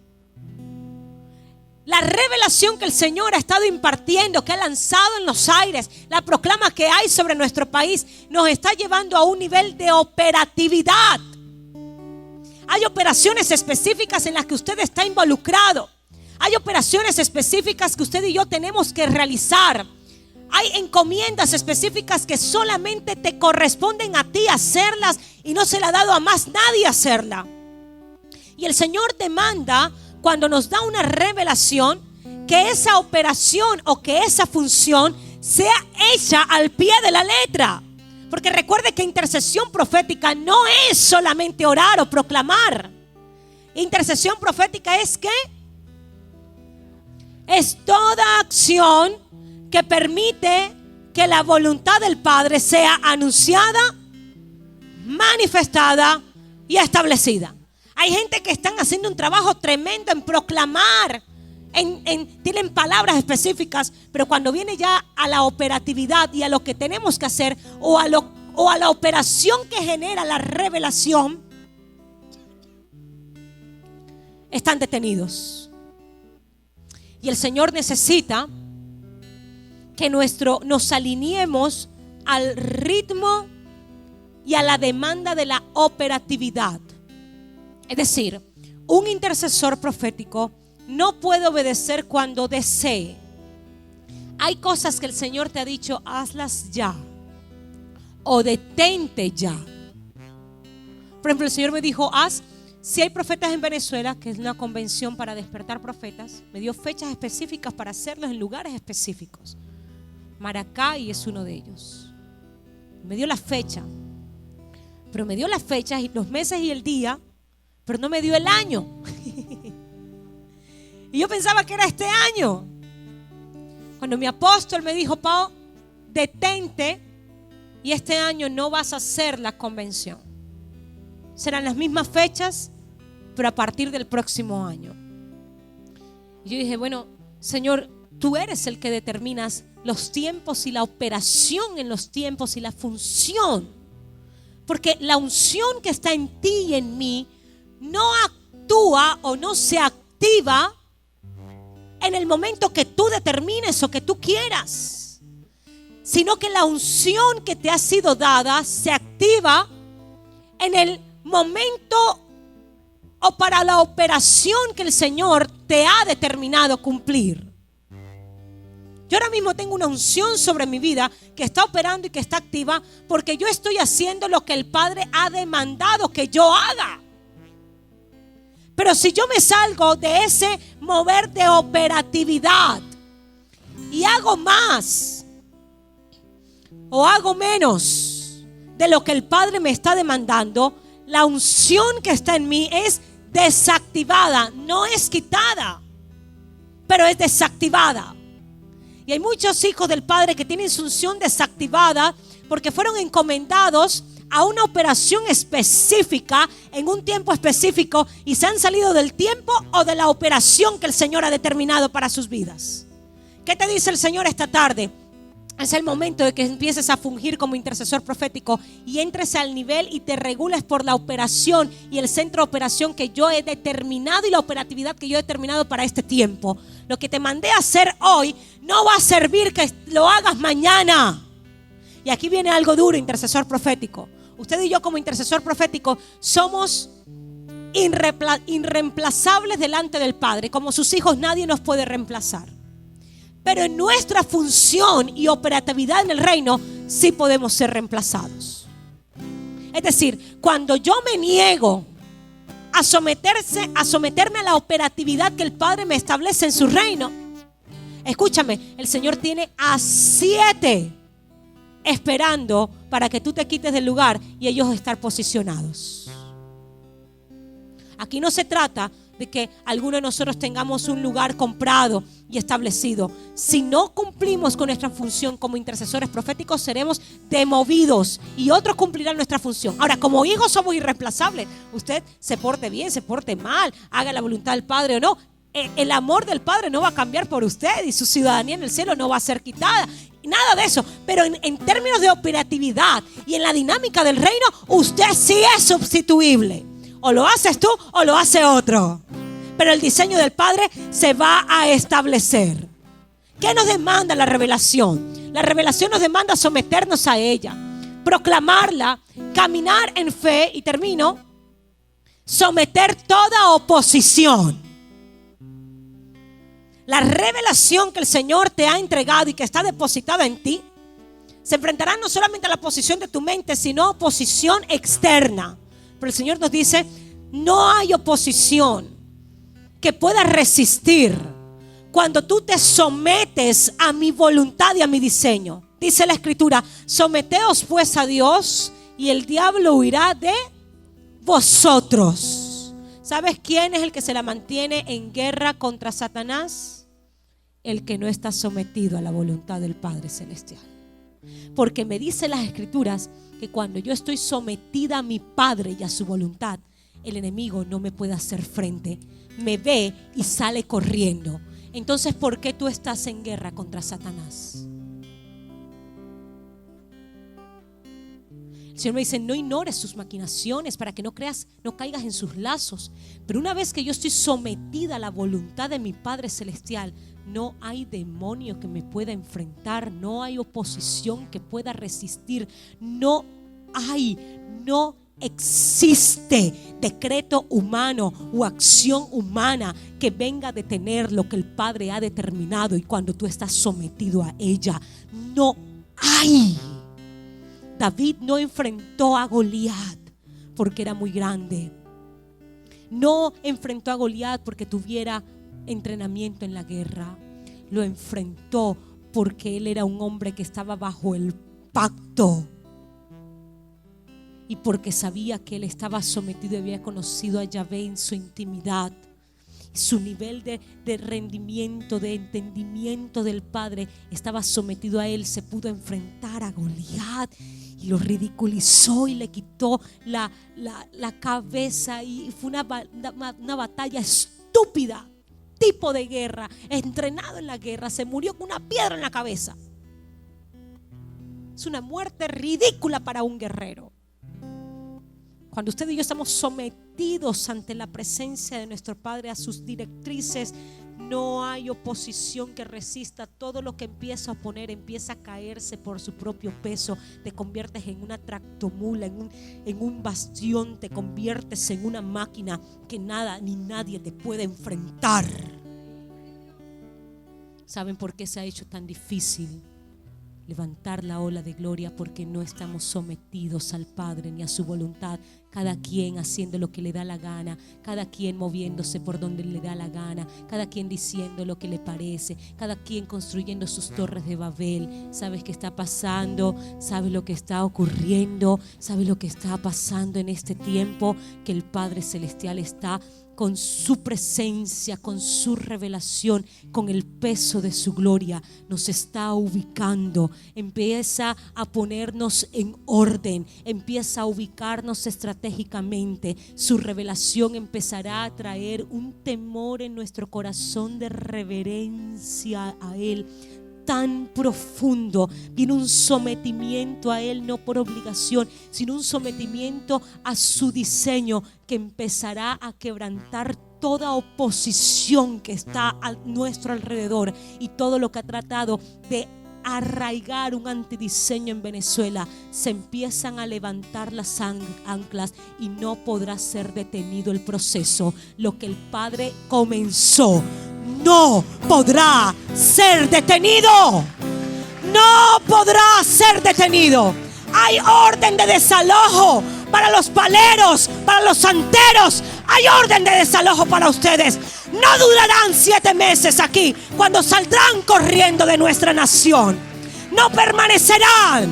La revelación que el Señor ha estado impartiendo, que ha lanzado en los aires, la proclama que hay sobre nuestro país, nos está llevando a un nivel de operatividad. Hay operaciones específicas en las que usted está involucrado. Hay operaciones específicas que usted y yo tenemos que realizar. Hay encomiendas específicas que solamente te corresponden a ti hacerlas y no se le ha dado a más nadie hacerla. Y el Señor demanda, cuando nos da una revelación, que esa operación o que esa función sea hecha al pie de la letra. Porque recuerde que intercesión profética no es solamente orar o proclamar. Intercesión profética es ¿qué? Es toda acción que permite que la voluntad del Padre sea anunciada, manifestada y establecida. Hay gente que están haciendo un trabajo tremendo en proclamar, tienen palabras específicas, pero cuando viene ya a la operatividad y a lo que tenemos que hacer o a la operación que genera la revelación, están detenidos. Y el Señor necesita que nos alineemos al ritmo y a la demanda de la operatividad. Es decir, un intercesor profético no puede obedecer cuando desee. Hay cosas que el Señor te ha dicho, hazlas ya o detente ya. Por ejemplo, el Señor me dijo, si hay profetas en Venezuela, que es una convención para despertar profetas, me dio fechas específicas para hacerlos en lugares específicos. Maracay es uno de ellos. Me dio la fecha, pero me dio las fechas y los meses y el día, pero no me dio el año. Y yo pensaba que era este año. Cuando mi apóstol me dijo, Pao, detente, y este año no vas a hacer la convención. Serán las mismas fechas, pero a partir del próximo año. Y yo dije, bueno, Señor, tú eres el que determinas los tiempos y la operación en los tiempos y la función. Porque la unción que está en ti y en mí no actúa o no se activa en el momento que tú determines o que tú quieras, sino que la unción que te ha sido dada se activa en el momento o para la operación que el Señor te ha determinado cumplir. Yo ahora mismo tengo una unción sobre mi vida que está operando y que está activa porque yo estoy haciendo lo que el Padre ha demandado que yo haga. Pero si yo me salgo de ese mover de operatividad y hago más o hago menos de lo que el Padre me está demandando, la unción que está en mí es desactivada, no es quitada, pero es desactivada. Y hay muchos hijos del Padre que tienen su unción desactivada porque fueron encomendados a una operación específica en un tiempo específico y se han salido del tiempo o de la operación que el Señor ha determinado para sus vidas. ¿Qué te dice el Señor esta tarde? Es el momento de que empieces a fungir como intercesor profético y entres al nivel y te regules por la operación y el centro de operación que yo he determinado y la operatividad que yo he determinado para este tiempo. Lo que te mandé a hacer hoy no va a servir que lo hagas mañana. Y aquí viene algo duro, intercesor profético. Usted y yo como intercesor profético somos irreemplazables delante del Padre. Como sus hijos nadie nos puede reemplazar. Pero en nuestra función y operatividad en el reino sí podemos ser reemplazados. Es decir, cuando yo me niego a someterme a la operatividad que el Padre me establece en su reino, escúchame, el Señor tiene a 7 esperando para que tú te quites del lugar y ellos estar posicionados. Aquí no se trata de que alguno de nosotros tengamos un lugar comprado y establecido. Si no cumplimos con nuestra función como intercesores proféticos, seremos demovidos y otros cumplirán nuestra función. Ahora, como hijos somos irreemplazables. Usted se porte bien, se porte mal, haga la voluntad del Padre o no. El amor del Padre no va a cambiar por usted y su ciudadanía en el cielo no va a ser quitada. Nada de eso. Pero en términos de operatividad y en la dinámica del reino, usted sí es sustituible. O lo haces tú o lo hace otro. Pero el diseño del Padre se va a establecer. ¿Qué nos demanda la revelación? La revelación nos demanda someternos a ella, proclamarla, caminar en fe y termino, someter toda oposición. La revelación que el Señor te ha entregado y que está depositada en ti se enfrentará no solamente a la oposición de tu mente, sino oposición externa. Pero el Señor nos dice, no hay oposición que pueda resistir cuando tú te sometes a mi voluntad y a mi diseño. Dice la Escritura, someteos pues a Dios y el diablo huirá de vosotros. ¿Sabes quién es el que se la mantiene en guerra contra Satanás? El que no está sometido a la voluntad del Padre Celestial. Porque me dice las Escrituras que cuando yo estoy sometida a mi Padre y a su voluntad, el enemigo no me puede hacer frente. Me ve y sale corriendo. Entonces, ¿por qué tú estás en guerra contra Satanás? El Señor me dice, no ignores sus maquinaciones para que no caigas en sus lazos. Pero una vez que yo estoy sometida a la voluntad de mi Padre Celestial, no hay demonio que me pueda enfrentar, no hay oposición que pueda resistir, no existe decreto humano o acción humana que venga a detener lo que el Padre ha determinado. Y cuando tú estás sometido a ella, no hay. David no enfrentó a Goliat porque era muy grande. No enfrentó a Goliat porque tuviera entrenamiento en la guerra. Lo enfrentó porque él era un hombre que estaba bajo el pacto y porque sabía que él estaba sometido y había conocido a Yahvé en su intimidad. Su nivel de rendimiento, de entendimiento del Padre estaba sometido a él. Se pudo enfrentar a Goliat y lo ridiculizó y le quitó la cabeza, y fue una batalla estúpida, tipo de guerra, entrenado en la guerra. Se murió con una piedra en la cabeza. Es una muerte ridícula para un guerrero. Cuando usted y yo estamos sometidos ante la presencia de nuestro Padre, a sus directrices, no hay oposición que resista. Todo lo que empieza a poner empieza a caerse por su propio peso. Te conviertes en una tractomula, en un bastión. Te conviertes en una máquina que nada ni nadie te puede enfrentar. ¿Saben por qué se ha hecho tan difícil levantar la ola de gloria? Porque no estamos sometidos al Padre ni a su voluntad. Cada quien haciendo lo que le da la gana, cada quien moviéndose por donde le da la gana, cada quien diciendo lo que le parece, cada quien construyendo sus torres de Babel. ¿Sabes qué está pasando? ¿Sabes lo que está ocurriendo? ¿Sabes lo que está pasando en este tiempo? Que el Padre Celestial está con su presencia, con su revelación, con el peso de su gloria, nos está ubicando. Empieza a ponernos en orden, empieza a ubicarnos estratégicamente. Su revelación empezará a traer un temor en nuestro corazón de reverencia a Él tan profundo. Viene un sometimiento a Él, no por obligación, sino un sometimiento a su diseño que empezará a quebrantar toda oposición que está a nuestro alrededor y todo lo que ha tratado de a arraigar un antidiseño en Venezuela, se empiezan a levantar las anclas y no podrá ser detenido el proceso. Lo que el Padre comenzó no podrá ser detenido. No podrá ser detenido. Hay orden de desalojo para los paleros, para los santeros. Hay orden de desalojo para ustedes. No durarán 7 meses aquí cuando saldrán corriendo de nuestra nación. No permanecerán.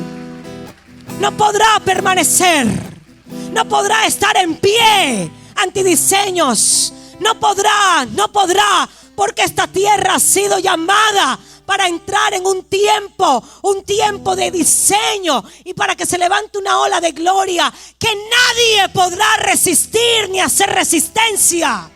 No podrá permanecer. No podrá estar en pie. Antidiseños. No podrá. Porque esta tierra ha sido llamada para entrar en un tiempo de diseño y para que se levante una ola de gloria que nadie podrá resistir ni hacer resistencia.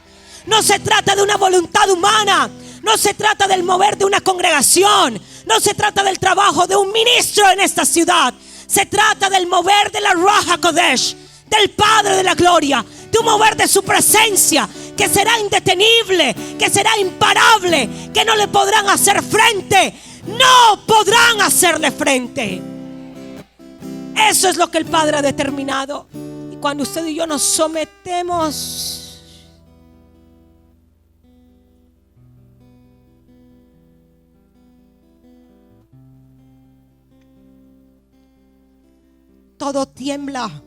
No se trata de una voluntad humana, no se trata del mover de una congregación, no se trata del trabajo de un ministro en esta ciudad. Se trata del mover de la Ruach HaKodesh, del Padre de la Gloria, de un mover de su presencia que será indetenible, que será imparable, que no le podrán hacer frente. No podrán hacerle frente. Eso es lo que el Padre ha determinado. Y cuando usted y yo nos sometemos, todo tiembla.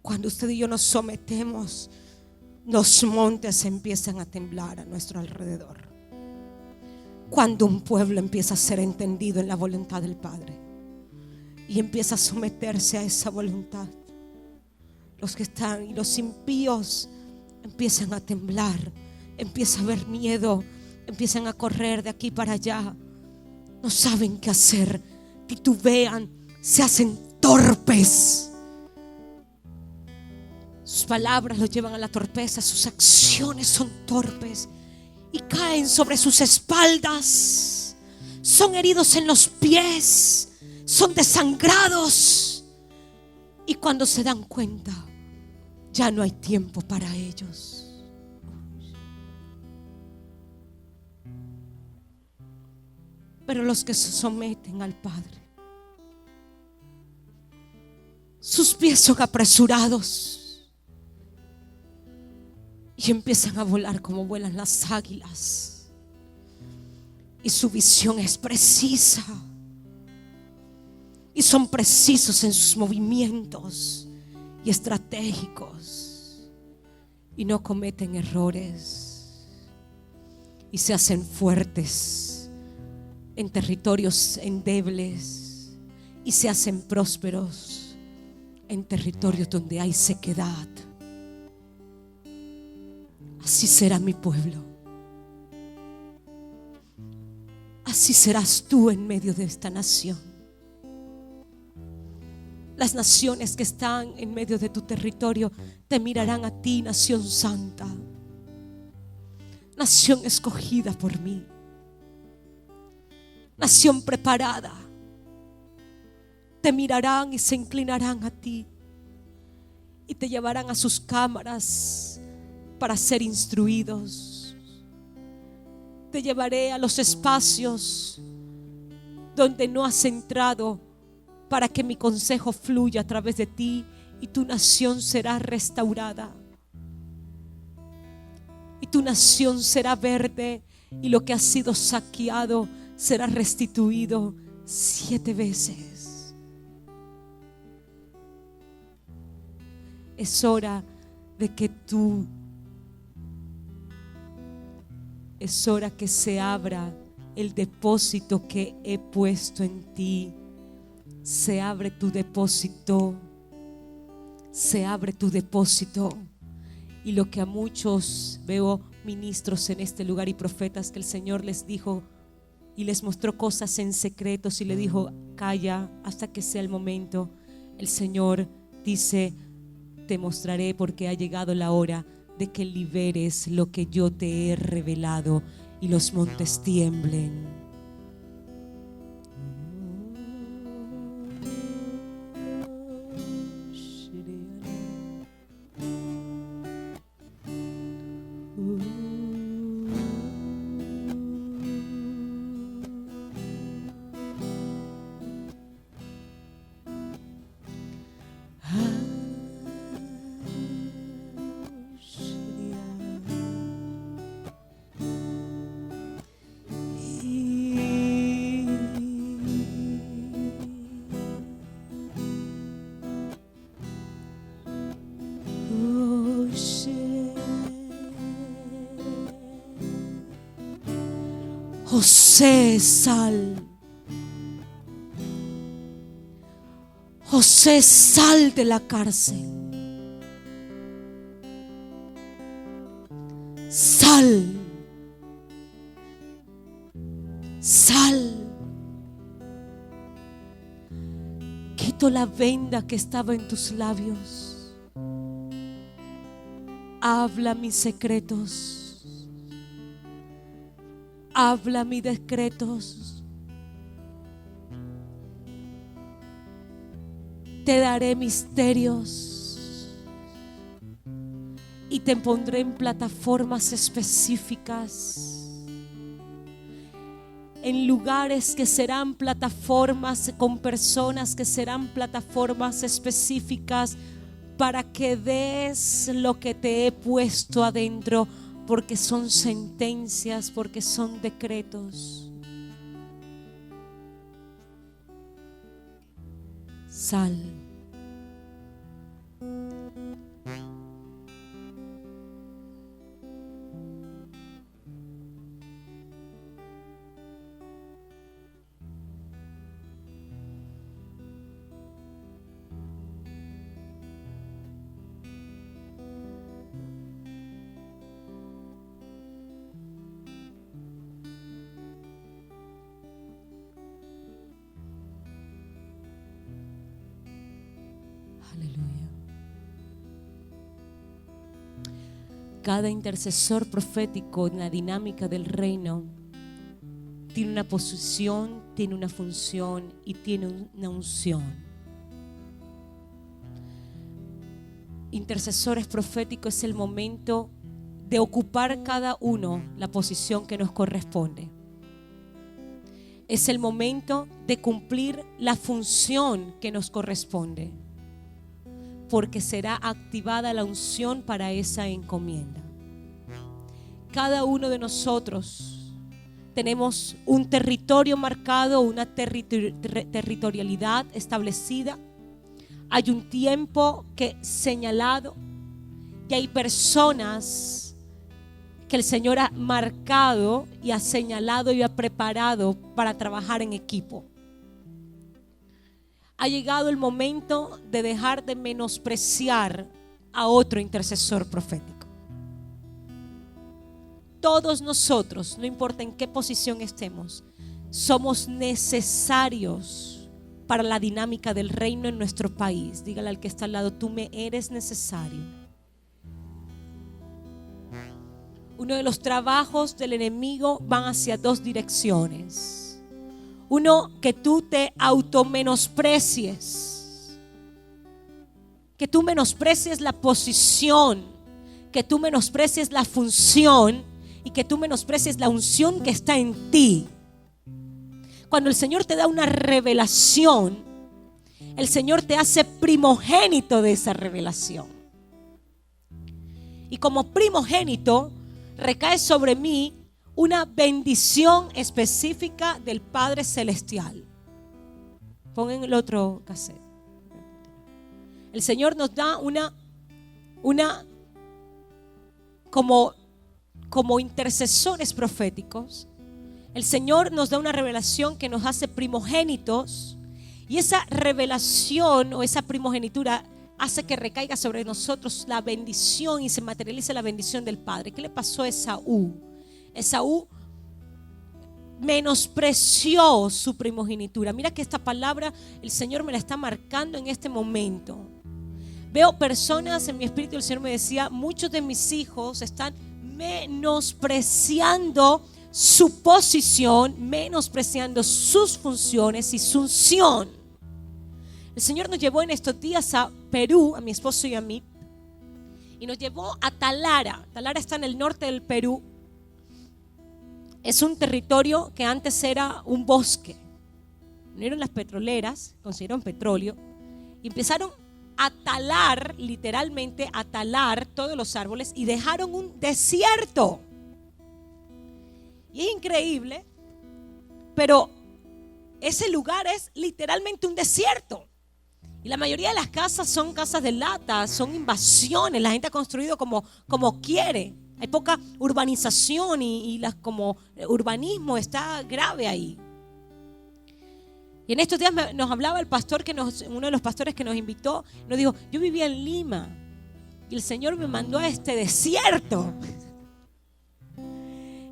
Cuando usted y yo nos sometemos, los montes empiezan a temblar a nuestro alrededor. Cuando un pueblo empieza a ser entendido en la voluntad del Padre y empieza a someterse a esa voluntad, los que están y los impíos empiezan a temblar, empieza a haber miedo, empiezan a correr de aquí para allá, no saben qué hacer, titubean, se hacen torpes. Sus palabras los llevan a la torpeza, sus acciones son torpes y caen sobre sus espaldas. Son heridos en los pies, son desangrados. Y cuando se dan cuenta, ya no hay tiempo para ellos. Pero los que se someten al Padre, sus pies son apresurados y empiezan a volar como vuelan las águilas. Y su visión es precisa. Y son precisos en sus movimientos y estratégicos. Y no cometen errores. Y se hacen fuertes en territorios endebles. Y se hacen prósperos en territorios donde hay sequedad. Así será mi pueblo. Así serás tú en medio de esta nación. Las naciones que están en medio de tu territorio te mirarán a ti, nación santa, nación escogida por mí, nación preparada. Te mirarán y se inclinarán a ti y te llevarán a sus cámaras para ser instruidos. Te llevaré a los espacios donde no has entrado para que mi consejo fluya a través de ti y tu nación será restaurada. Y tu nación será verde y lo que ha sido saqueado será restituido 7 veces. Es hora de que tú Es hora que se abra el depósito que he puesto en ti. Se abre tu depósito. Se abre tu depósito. Y lo que a muchos veo ministros en este lugar y profetas que el Señor les dijo y les mostró cosas en secretos y le dijo: calla hasta que sea el momento. El Señor dice: te mostraré porque ha llegado la hora de que liberes lo que yo te he revelado y los montes tiemblen. José, sal. José, sal de la cárcel. Sal. Sal. Quito la venda que estaba en tus labios. Habla mis secretos. Habla mis decretos. Te daré misterios y te pondré en plataformas específicas, en lugares que serán plataformas, con personas que serán plataformas específicas, para que des lo que te he puesto adentro, porque son sentencias, porque son decretos. Sal. Aleluya. Cada intercesor profético en la dinámica del reino tiene una posición, tiene una función y tiene una unción. Intercesores proféticos es el momento de ocupar cada uno la posición que nos corresponde. Es el momento de cumplir la función que nos corresponde, porque será activada la unción para esa encomienda. Cada uno de nosotros tenemos un territorio marcado, una territorialidad establecida. Hay un tiempo señalado y hay personas que el Señor ha marcado y ha señalado y ha preparado para trabajar en equipo. Ha llegado el momento de dejar de menospreciar a otro intercesor profético. Todos nosotros, no importa en qué posición estemos, somos necesarios para la dinámica del reino en nuestro país. Dígale al que está al lado: tú me eres necesario. Uno de los trabajos del enemigo van hacia dos direcciones. Uno, que tú te automenosprecies, que tú menosprecies la posición, que tú menosprecies la función y que tú menosprecies la unción que está en ti. Cuando el Señor te da una revelación, el Señor te hace primogénito de esa revelación. Y como primogénito recae sobre mí una bendición específica del Padre Celestial. Pongan el otro cassette. El Señor nos da una como intercesores proféticos. El Señor nos da una revelación que nos hace primogénitos, y esa revelación o esa primogenitura hace que recaiga sobre nosotros la bendición y se materialice la bendición del Padre. ¿Qué le pasó a Esaú? Esaú menospreció su primogenitura. Mira que esta palabra el Señor me la está marcando en este momento. Veo personas en mi espíritu, el Señor me decía: muchos de mis hijos están menospreciando su posición, menospreciando sus funciones y su unción. El Señor nos llevó en estos días a Perú, a mi esposo y a mí, y nos llevó a Talara. Talara está en el norte del Perú. Es un territorio que antes era un bosque. Vinieron las petroleras, consiguieron petróleo y empezaron a talar, literalmente a talar todos los árboles, y dejaron un desierto. Y es increíble, pero ese lugar es literalmente un desierto. Y la mayoría de las casas son casas de lata, son invasiones. La gente ha construido como quiere. Hay poca urbanización y como urbanismo está grave ahí. Y en estos días nos hablaba el pastor, uno de los pastores que nos invitó, nos dijo, yo vivía en Lima y el Señor me mandó a este desierto.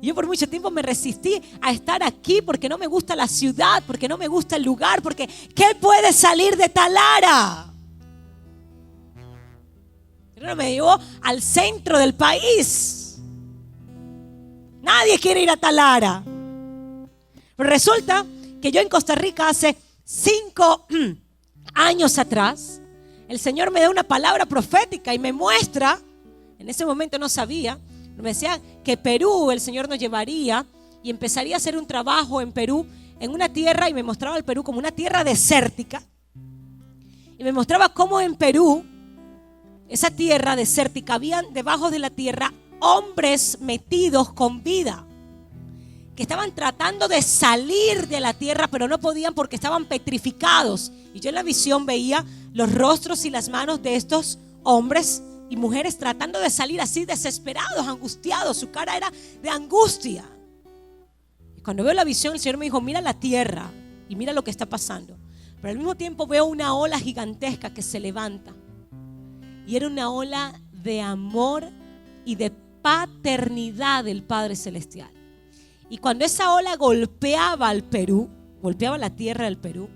Y yo por mucho tiempo me resistí a estar aquí porque no me gusta la ciudad, porque no me gusta el lugar, porque ¿qué puede salir de Talara? Pero me llevó al centro del país. Nadie quiere ir a Talara. Pero resulta que yo en Costa Rica hace 5 años atrás, el Señor me da una palabra profética y me muestra, en ese momento no sabía, me decía que Perú el Señor nos llevaría y empezaría a hacer un trabajo en Perú, en una tierra, y me mostraba el Perú como una tierra desértica. Y me mostraba cómo en Perú, esa tierra desértica, habían debajo de la tierra hombres metidos con vida, que estaban tratando de salir de la tierra, pero no podían porque estaban petrificados. Y yo en la visión veía los rostros y las manos de estos hombres y mujeres tratando de salir así, desesperados, angustiados. Su cara era de angustia. Y cuando veo la visión, el Señor me dijo, mira la tierra y mira lo que está pasando. Pero al mismo tiempo veo una ola gigantesca que se levanta. Y era una ola de amor y de paternidad del Padre Celestial. Y cuando esa ola golpeaba al Perú, golpeaba la tierra del Perú,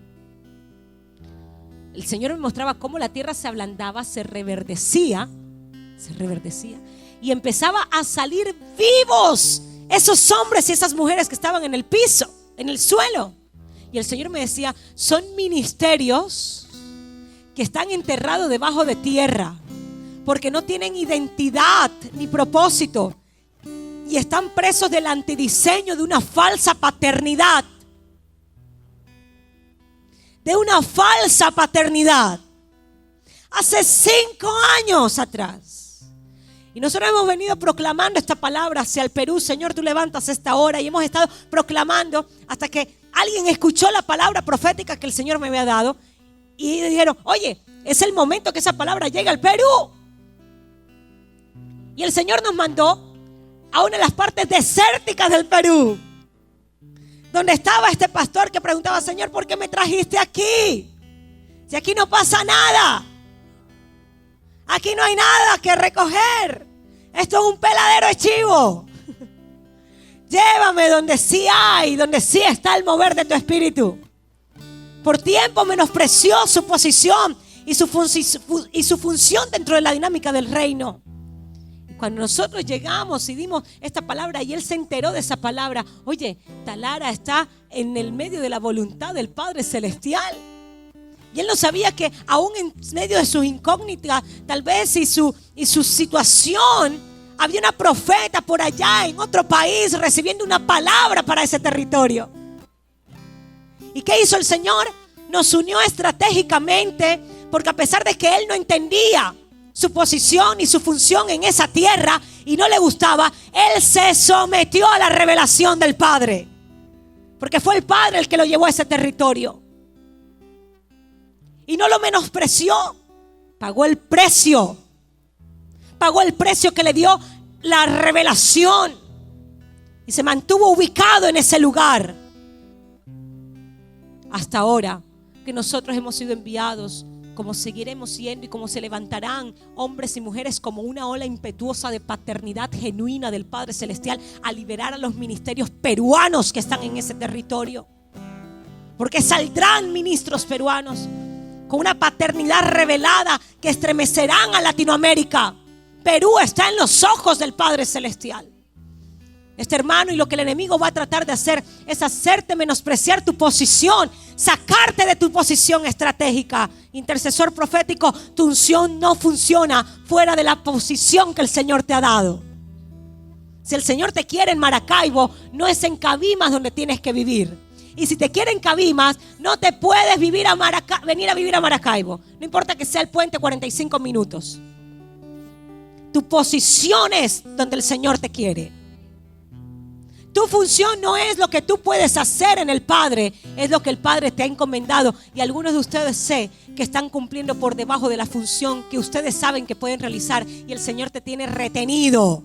el Señor me mostraba cómo la tierra se ablandaba, se reverdecía y empezaba a salir vivos esos hombres y esas mujeres que estaban en el piso, en el suelo. Y el Señor me decía, son ministerios que están enterrados debajo de tierra porque no tienen identidad ni propósito y están presos del antidiseño de una falsa paternidad. De una falsa paternidad. Hace 5 años atrás. Y nosotros hemos venido proclamando esta palabra hacia el Perú. Señor, tú levantas esta hora. Y hemos estado proclamando hasta que alguien escuchó la palabra profética que el Señor me había dado. Y dijeron, oye, es el momento que esa palabra llegue al Perú. Y el Señor nos mandó a una de las partes desérticas del Perú, donde estaba este pastor que preguntaba, Señor, ¿por qué me trajiste aquí? Si aquí no pasa nada. Aquí no hay nada que recoger. Esto es un peladero de chivo. Llévame donde sí hay, donde sí está el mover de tu espíritu. Por tiempo menospreció su posición y su función dentro de la dinámica del reino. Cuando nosotros llegamos y dimos esta palabra y él se enteró de esa palabra, oye, Talara está en el medio de la voluntad del Padre Celestial. Y él no sabía que aún en medio de sus incógnitas, tal vez y su situación, había una profeta por allá en otro país recibiendo una palabra para ese territorio. ¿Y qué hizo el Señor? Nos unió estratégicamente, porque a pesar de que él no entendía su posición y su función en esa tierra y no le gustaba, él se sometió a la revelación del Padre, porque fue el Padre el que lo llevó a ese territorio y no lo menospreció. Pagó el precio que le dio la revelación y se mantuvo ubicado en ese lugar hasta ahora que nosotros hemos sido enviados, como seguiremos siendo y como se levantarán hombres y mujeres como una ola impetuosa de paternidad genuina del Padre Celestial a liberar a los ministerios peruanos que están en ese territorio. Porque saldrán ministros peruanos con una paternidad revelada que estremecerán a Latinoamérica. Perú está en los ojos del Padre Celestial. Este hermano, y lo que el enemigo va a tratar de hacer es hacerte menospreciar tu posición, sacarte de tu posición estratégica. Intercesor profético, tu unción no funciona fuera de la posición que el Señor te ha dado. Si el Señor te quiere en Maracaibo, no es en Cabimas donde tienes que vivir. Y si te quiere en Cabimas, no te puedes venir a vivir a Maracaibo. No importa que sea el puente 45 minutos. Tu posición es donde el Señor te quiere. Tu función no es lo que tú puedes hacer en el Padre, es lo que el Padre te ha encomendado. Y algunos de ustedes sé que están cumpliendo por debajo de la función que ustedes saben que pueden realizar. Y el Señor te tiene retenido.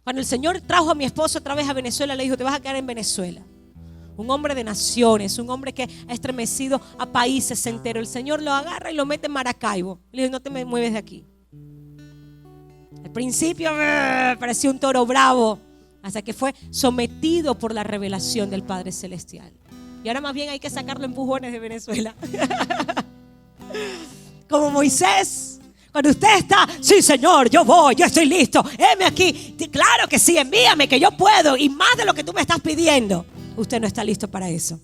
Cuando el Señor trajo a mi esposo otra vez a Venezuela, le dijo: te vas a quedar en Venezuela. Un hombre de naciones, un hombre que ha estremecido a países enteros. El Señor lo agarra y lo mete en Maracaibo. Le dijo: no te me mueves de aquí. Al principio parecía un toro bravo, hasta que fue sometido por la revelación del Padre Celestial. Y ahora más bien hay que sacarlo empujones de Venezuela. Como Moisés. Cuando usted está: sí, Señor, yo voy, yo estoy listo, heme aquí. Claro que sí, envíame, que yo puedo, y más de lo que tú me estás pidiendo. Usted no está listo para eso.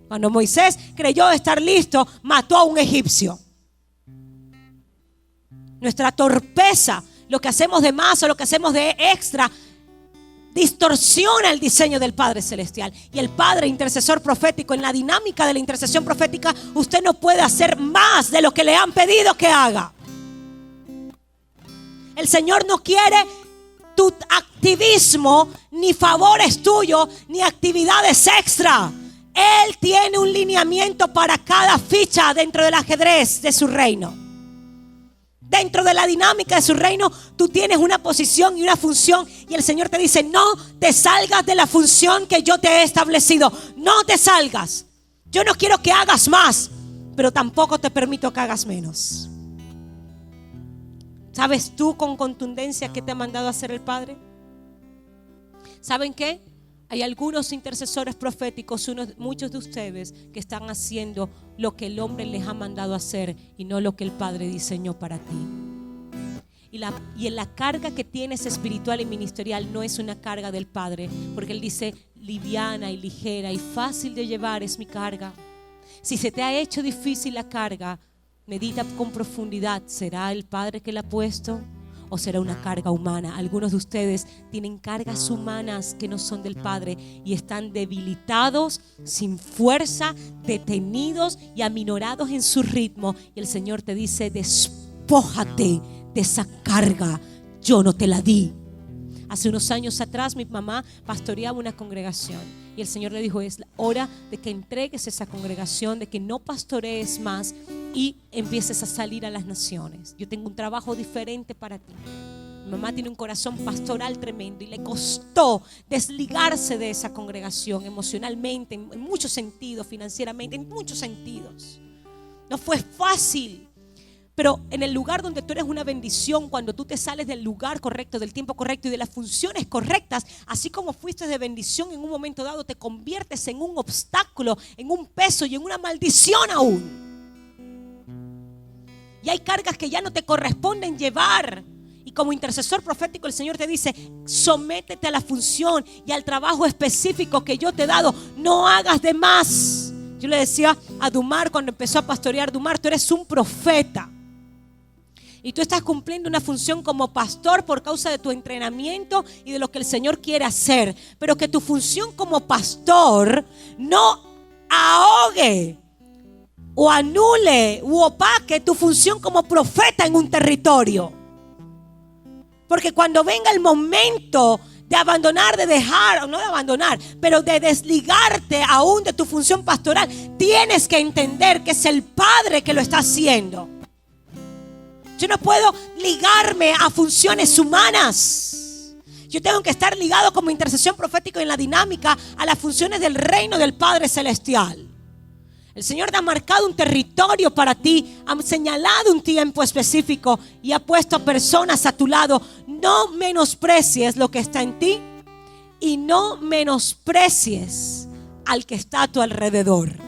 Cuando Moisés creyó estar listo, mató a un egipcio. Nuestra torpeza, lo que hacemos de más o lo que hacemos de extra, distorsiona el diseño del Padre Celestial. Y el Padre intercesor profético, en la dinámica de la intercesión profética, usted no puede hacer más de lo que le han pedido que haga. El Señor no quiere tu activismo, ni favores tuyos, ni actividades extra. Él tiene un lineamiento para cada ficha dentro del ajedrez de su reino. Dentro de la dinámica de su reino, tú tienes una posición y una función, y el Señor te dice: no te salgas de la función que yo te he establecido. No te salgas. Yo no quiero que hagas más, pero tampoco te permito que hagas menos. ¿Sabes tú con contundencia qué te ha mandado a hacer el Padre? ¿Saben qué? Hay algunos intercesores proféticos, muchos de ustedes, que están haciendo lo que el hombre les ha mandado a hacer y no lo que el Padre diseñó para ti. Y la carga que tienes espiritual y ministerial no es una carga del Padre, porque Él dice: liviana y ligera y fácil de llevar es mi carga. Si se te ha hecho difícil la carga, medita con profundidad. ¿Será el Padre que la ha puesto o será una carga humana? Algunos de ustedes tienen cargas humanas que no son del Padre y están debilitados, sin fuerza, detenidos y aminorados en su ritmo. Y el Señor te dice: despójate de esa carga, yo no te la di. Hace unos años atrás mi mamá pastoreaba una congregación y el Señor le dijo: es la hora de que entregues esa congregación, de que no pastorees más y empieces a salir a las naciones. Yo tengo un trabajo diferente para ti. Mi mamá tiene un corazón pastoral tremendo y le costó desligarse de esa congregación emocionalmente, en muchos sentidos, financieramente, en muchos sentidos. No fue fácil. Pero en el lugar donde tú eres una bendición, cuando tú te sales del lugar correcto, del tiempo correcto y de las funciones correctas, así como fuiste de bendición en un momento dado, te conviertes en un obstáculo, en un peso y en una maldición aún. Y hay cargas que ya no te corresponden llevar. Y como intercesor profético el Señor te dice: sométete a la función y al trabajo específico que yo te he dado. No hagas de más. Yo le decía a Dumar cuando empezó a pastorear: Dumar, tú eres un profeta. Y tú estás cumpliendo una función como pastor por causa de tu entrenamiento y de lo que el Señor quiere hacer. Pero que tu función como pastor no ahogue o anule u opaque tu función como profeta en un territorio. Porque cuando venga el momento de abandonar, de dejar, o no de abandonar, pero de desligarte aún de tu función pastoral, tienes que entender que es el Padre que lo está haciendo. Yo no puedo ligarme a funciones humanas. Yo tengo que estar ligado como intercesión profética en la dinámica a las funciones del reino del Padre Celestial. El Señor te ha marcado un territorio para ti, ha señalado un tiempo específico y ha puesto a personas a tu lado. No menosprecies lo que está en ti y no menosprecies al que está a tu alrededor.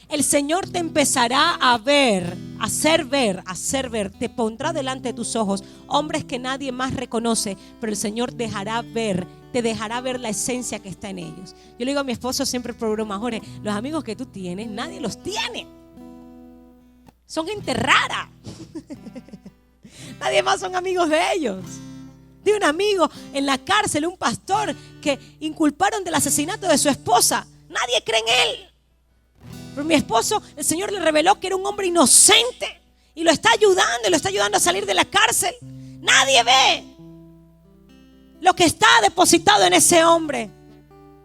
El Señor te empezará a ver, a hacer ver, te pondrá delante de tus ojos hombres que nadie más reconoce, pero el Señor te dejará ver la esencia que está en ellos. Yo le digo a mi esposo siempre por broma: Jorge, los amigos que tú tienes, nadie los tiene. Son gente rara. Nadie más son amigos de ellos. De un amigo en la cárcel, un pastor que inculparon del asesinato de su esposa. Nadie cree en él. Pero mi esposo, el Señor le reveló que era un hombre inocente y lo está ayudando a salir de la cárcel. Nadie ve lo que está depositado en ese hombre.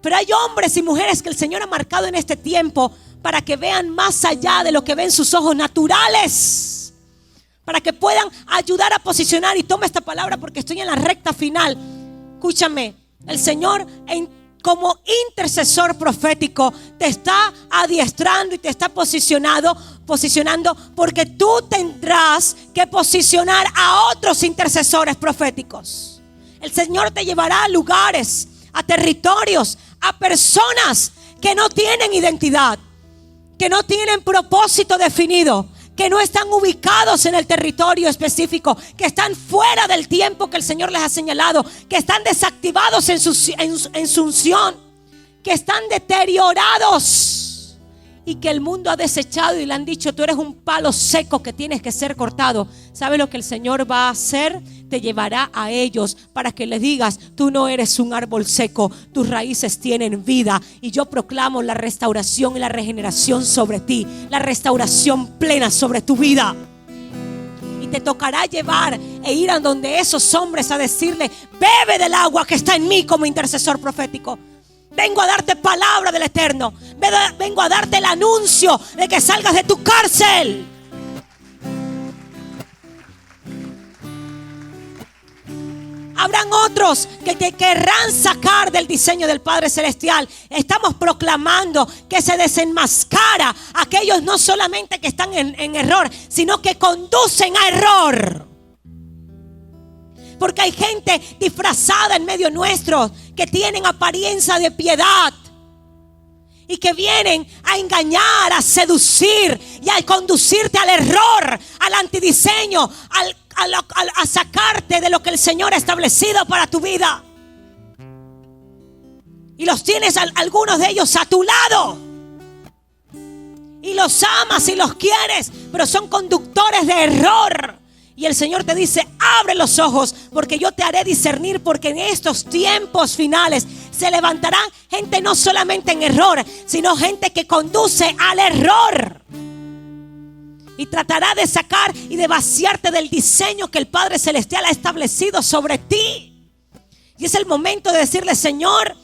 Pero hay hombres y mujeres que el Señor ha marcado en este tiempo para que vean más allá de lo que ven sus ojos naturales. para que puedan ayudar a posicionar. Y toma esta palabra porque estoy en la recta final. Escúchame, el Señor como intercesor profético te está adiestrando y te está posicionando porque tú tendrás que posicionar a otros intercesores proféticos. El Señor te llevará a lugares, a territorios, a personas que no tienen identidad, que no tienen propósito definido, que no están ubicados en el territorio específico, que están fuera del tiempo que el Señor les ha señalado, que están desactivados en su unción, que están deteriorados y que el mundo ha desechado y le han dicho: tú eres un palo seco que tienes que ser cortado. ¿Sabe lo que el Señor va a hacer? Te llevará a ellos para que les digas: tú no eres un árbol seco, tus raíces tienen vida. Y yo proclamo la restauración y la regeneración sobre ti, la restauración plena sobre tu vida. Y te tocará llevar e ir a donde esos hombres a decirle: bebe del agua que está en mí como intercesor profético. Vengo a darte palabra del Eterno. Vengo a darte el anuncio de que salgas de tu cárcel. Habrán otros que te querrán sacar del diseño del Padre Celestial. Estamos proclamando que se desenmascara a aquellos no solamente que están en error, sino que conducen a error. Porque hay gente disfrazada en medio nuestro que tienen apariencia de piedad y que vienen a engañar, a seducir y a conducirte al error, al antidiseño, a sacarte de lo que el Señor ha establecido para tu vida. Y los tienes algunos de ellos a tu lado y los amas y los quieres, pero son conductores de error. Y el Señor te dice: abre los ojos, porque yo te haré discernir, porque en estos tiempos finales se levantará gente no solamente en error, sino gente que conduce al error. Y tratará de sacar y de vaciarte del diseño que el Padre Celestial ha establecido sobre ti. Y es el momento de decirle: Señor,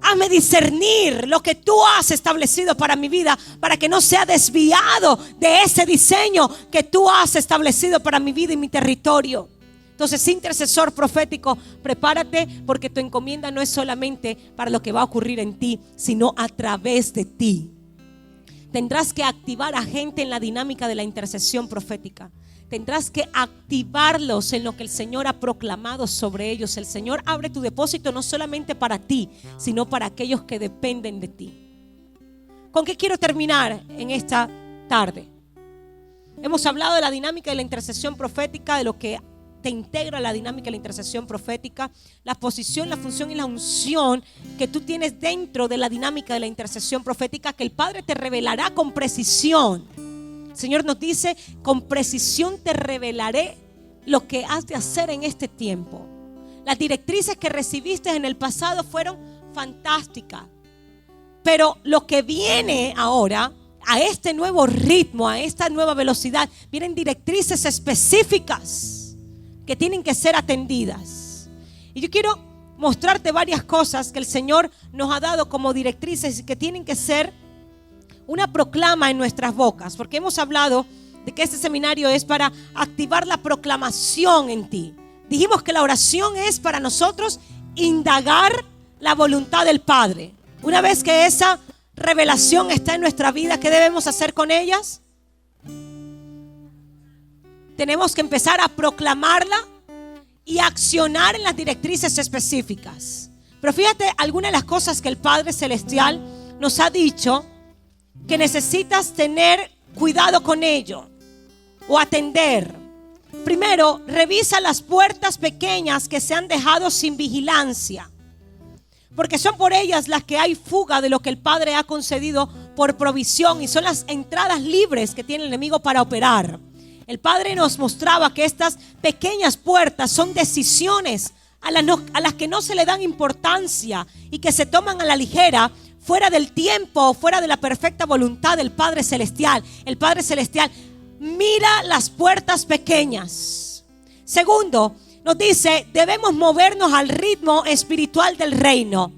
hazme discernir lo que tú has establecido para mi vida, para que no sea desviado de ese diseño que tú has establecido para mi vida y mi territorio. Entonces, intercesor profético, prepárate, porque tu encomienda no es solamente para lo que va a ocurrir en ti, sino a través de ti. Tendrás que activar a gente en la dinámica de la intercesión profética. Tendrás que activarlos en lo que el Señor ha proclamado sobre ellos. El Señor abre tu depósito no solamente para ti, sino para aquellos que dependen de ti. ¿Con qué quiero terminar en esta tarde? Hemos hablado de la dinámica de la intercesión profética, de lo que te integra la dinámica de la intercesión profética, la posición, la función y la unción que tú tienes dentro de la dinámica de la intercesión profética, que el Padre te revelará con precisión. El Señor nos dice: con precisión te revelaré lo que has de hacer en este tiempo. Las directrices que recibiste en el pasado fueron fantásticas, pero lo que viene ahora, a este nuevo ritmo, a esta nueva velocidad, vienen directrices específicas que tienen que ser atendidas. Y yo quiero mostrarte varias cosas que el Señor nos ha dado como directrices y que tienen que ser una proclama en nuestras bocas, porque hemos hablado de que este seminario es para activar la proclamación en ti. Dijimos que la oración es para nosotros indagar la voluntad del Padre. Una vez que esa revelación está en nuestra vida, ¿qué debemos hacer con ellas? Tenemos que empezar a proclamarla y accionar en las directrices específicas. Pero fíjate algunas de las cosas que el Padre Celestial nos ha dicho que necesitas tener cuidado con ello o atender. Primero, revisa las puertas pequeñas que se han dejado sin vigilancia, porque son por ellas las que hay fuga de lo que el Padre ha concedido por provisión, y son las entradas libres que tiene el enemigo para operar. El Padre nos mostraba que estas pequeñas puertas son decisiones a las que no se le dan importancia y que se toman a la ligera, fuera del tiempo, fuera de la perfecta voluntad del Padre Celestial. El Padre Celestial mira las puertas pequeñas. Segundo, nos dice: debemos movernos al ritmo espiritual del reino.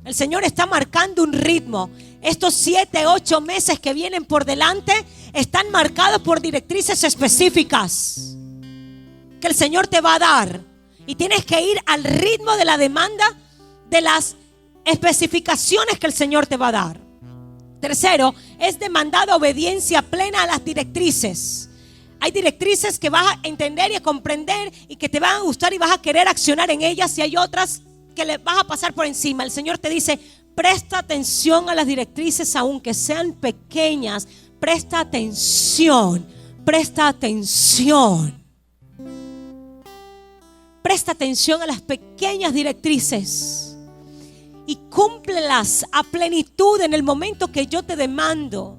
El Señor está marcando un ritmo. Estos 7, 8 meses que vienen por delante están marcados por directrices específicas que el Señor te va a dar. Y tienes que ir al ritmo de la demanda de las especificaciones que el Señor te va a dar. Tercero, es demandada obediencia plena a las directrices. Hay directrices que vas a entender y a comprender y que te van a gustar y vas a querer accionar en ellas, y hay otras que le vas a pasar por encima. El Señor te dice: presta atención a las directrices, aunque sean pequeñas. Presta atención, presta atención. Presta atención a las pequeñas directrices y cúmplelas a plenitud en el momento que yo te demando.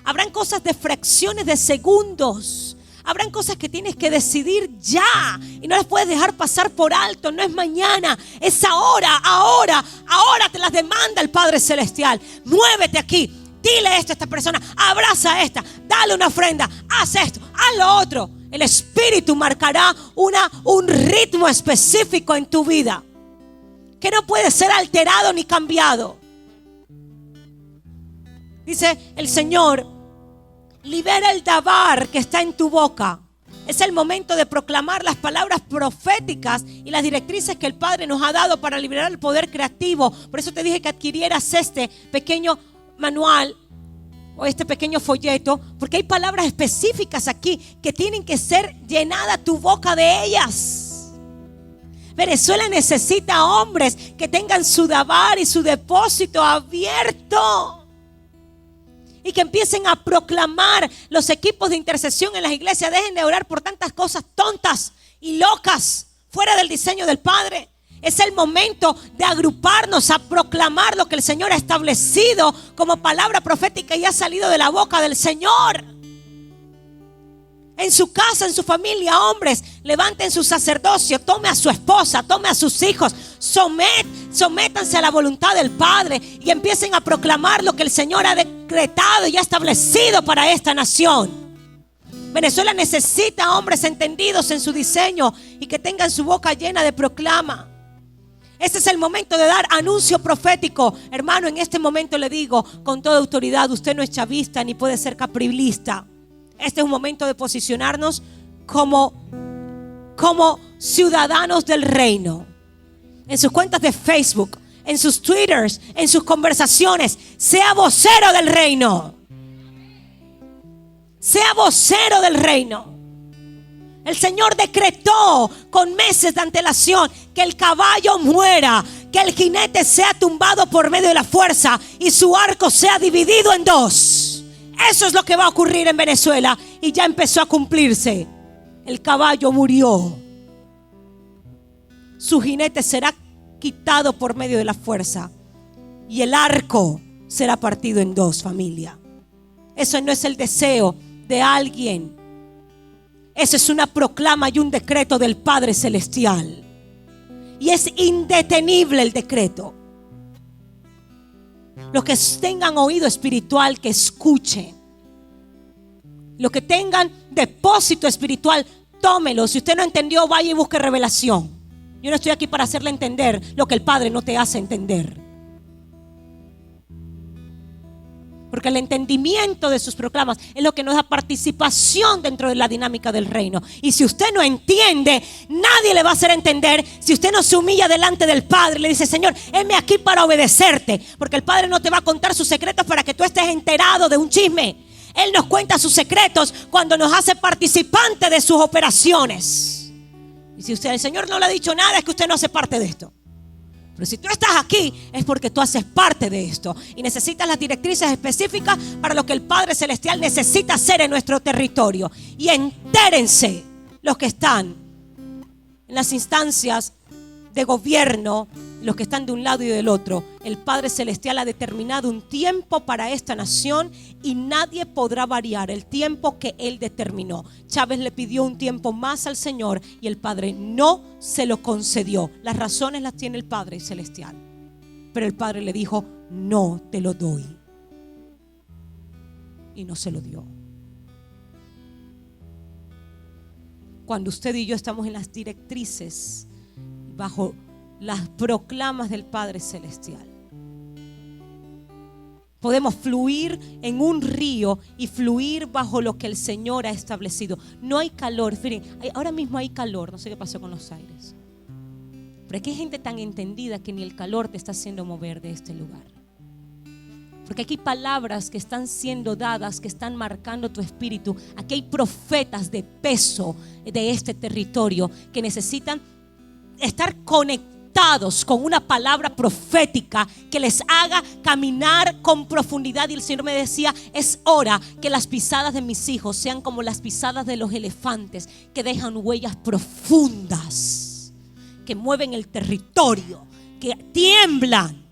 Habrán cosas de fracciones de segundos. Habrán cosas que tienes que decidir ya y no las puedes dejar pasar por alto. No es mañana, es ahora, ahora. Ahora te las demanda el Padre Celestial. Muévete aquí, dile esto a esta persona, abraza a esta, dale una ofrenda, haz esto, haz lo otro. El Espíritu marcará un ritmo específico en tu vida que no puede ser alterado ni cambiado. Dice el Señor: libera el dabar que está en tu boca. Es el momento de proclamar las palabras proféticas y las directrices que el Padre nos ha dado para liberar el poder creativo. Por eso te dije que adquirieras este pequeño manual o este pequeño folleto, porque hay palabras específicas aquí que tienen que ser llenada tu boca de ellas. Venezuela necesita hombres que tengan su dabar y su depósito abierto y que empiecen a proclamar. Los equipos de intercesión en las iglesias dejen de orar por tantas cosas tontas y locas fuera del diseño del Padre. Es el momento de agruparnos a proclamar lo que el Señor ha establecido como palabra profética y ha salido de la boca del Señor. En su casa, en su familia, hombres, levanten su sacerdocio, tome a su esposa, tome a sus hijos, sométanse a la voluntad del Padre y empiecen a proclamar lo que el Señor ha decretado y ha establecido para esta nación. Venezuela necesita hombres entendidos en su diseño y que tengan su boca llena de proclama. Este es el momento de dar anuncio profético. Hermano, en este momento le digo con toda autoridad: usted no es chavista ni puede ser caprilista. Este es un momento de posicionarnos como ciudadanos del reino. En sus cuentas de Facebook, en sus Twitters, en sus conversaciones, sea vocero del reino. Sea vocero del reino. El Señor decretó con meses de antelación que el caballo muera, que el jinete sea tumbado por medio de la fuerza y su arco sea dividido en dos. Eso es lo que va a ocurrir en Venezuela y ya empezó a cumplirse. El caballo murió. Su jinete será quitado por medio de la fuerza y el arco será partido en dos, familia. Eso no es el deseo de alguien. Eso es una proclama y un decreto del Padre Celestial. Y es indetenible el decreto. Los que tengan oído espiritual, que escuchen. Los que tengan depósito espiritual, tómelo. Si usted no entendió, vaya y busque revelación. Yo no estoy aquí para hacerle entender lo que el Padre no te hace entender. Porque el entendimiento de sus proclamas es lo que nos da participación dentro de la dinámica del reino. Y si usted no entiende, nadie le va a hacer entender. Si usted no se humilla delante del Padre, le dice: Señor, heme aquí para obedecerte. Porque el Padre no te va a contar sus secretos para que tú estés enterado de un chisme. Él nos cuenta sus secretos cuando nos hace participante de sus operaciones. Y si el Señor no le ha dicho nada, es que usted no hace parte de esto. Pero si tú estás aquí, es porque tú haces parte de esto y necesitas las directrices específicas para lo que el Padre Celestial necesita hacer en nuestro territorio. Y entérense los que están en las instancias de gobierno, los que están de un lado y del otro. El Padre Celestial ha determinado un tiempo para esta nación y nadie podrá variar el tiempo que Él determinó. Chávez le pidió un tiempo más al Señor y el Padre no se lo concedió. Las razones las tiene el Padre Celestial, pero el Padre le dijo: no te lo doy. Y no se lo dio. Cuando usted y yo estamos en las directrices, bajo las proclamas del Padre Celestial, Podemos fluir en un río y fluir bajo lo que el Señor ha establecido. No hay calor. Miren, ahora mismo hay calor. No sé qué pasó con los aires. Pero aquí hay gente tan entendida que ni el calor te está haciendo mover de este lugar. Porque aquí hay palabras que están siendo dadas, que están marcando tu espíritu. Aquí hay profetas de peso de este territorio que necesitan estar conectados con una palabra profética que les haga caminar con profundidad. Y el Señor me decía: es hora que las pisadas de mis hijos sean como las pisadas de los elefantes, que dejan huellas profundas, que mueven el territorio, que tiemblan.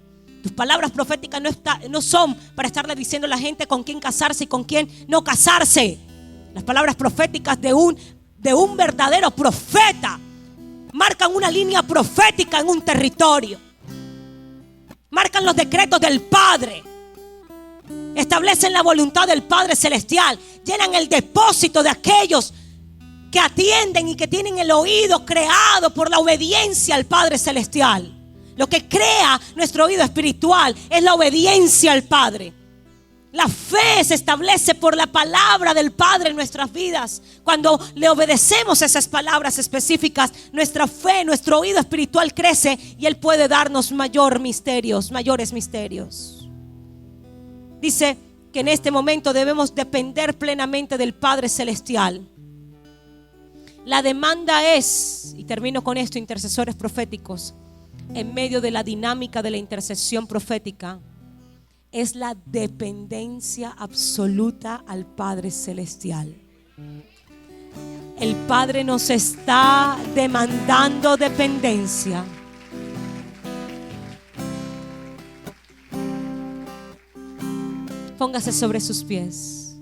Tus palabras proféticas no son para estarle diciendo a la gente con quién casarse y con quién no casarse. Las palabras proféticas de un verdadero profeta marcan una línea profética en un territorio. Marcan los decretos del Padre. Establecen la voluntad del Padre Celestial. Llenan el depósito de aquellos que atienden y que tienen el oído creado por la obediencia al Padre Celestial. Lo que crea nuestro oído espiritual es la obediencia al Padre. La fe se establece por la palabra del Padre en nuestras vidas. Cuando le obedecemos esas palabras específicas, nuestra fe, nuestro oído espiritual crece y Él puede darnos mayores misterios. Dice que en este momento debemos depender plenamente del Padre Celestial. La demanda es, y termino con esto, intercesores proféticos, en medio de la dinámica de la intercesión profética, es la dependencia absoluta al Padre Celestial. El Padre nos está demandando dependencia. Póngase sobre sus pies.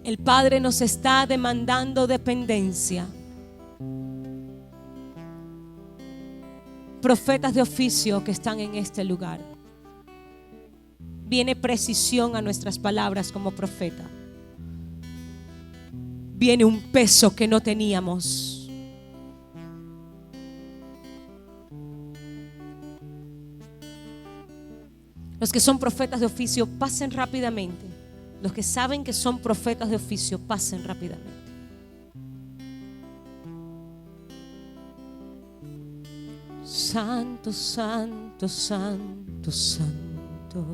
El Padre nos está demandando dependencia. Profetas de oficio que están en este lugar. Viene precisión a nuestras palabras como profeta. Viene un peso que no teníamos. Los que son profetas de oficio, pasen rápidamente. Los que saben que son profetas de oficio, pasen rápidamente. Santo, santo, santo, santo.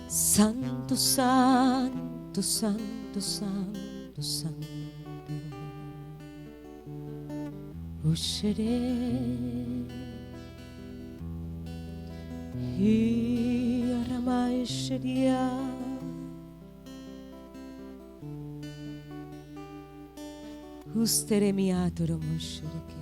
Santo, santo, santo, santo, santo. Ushere. Y Aramaisheria. Ustere mi atoro moshiriki.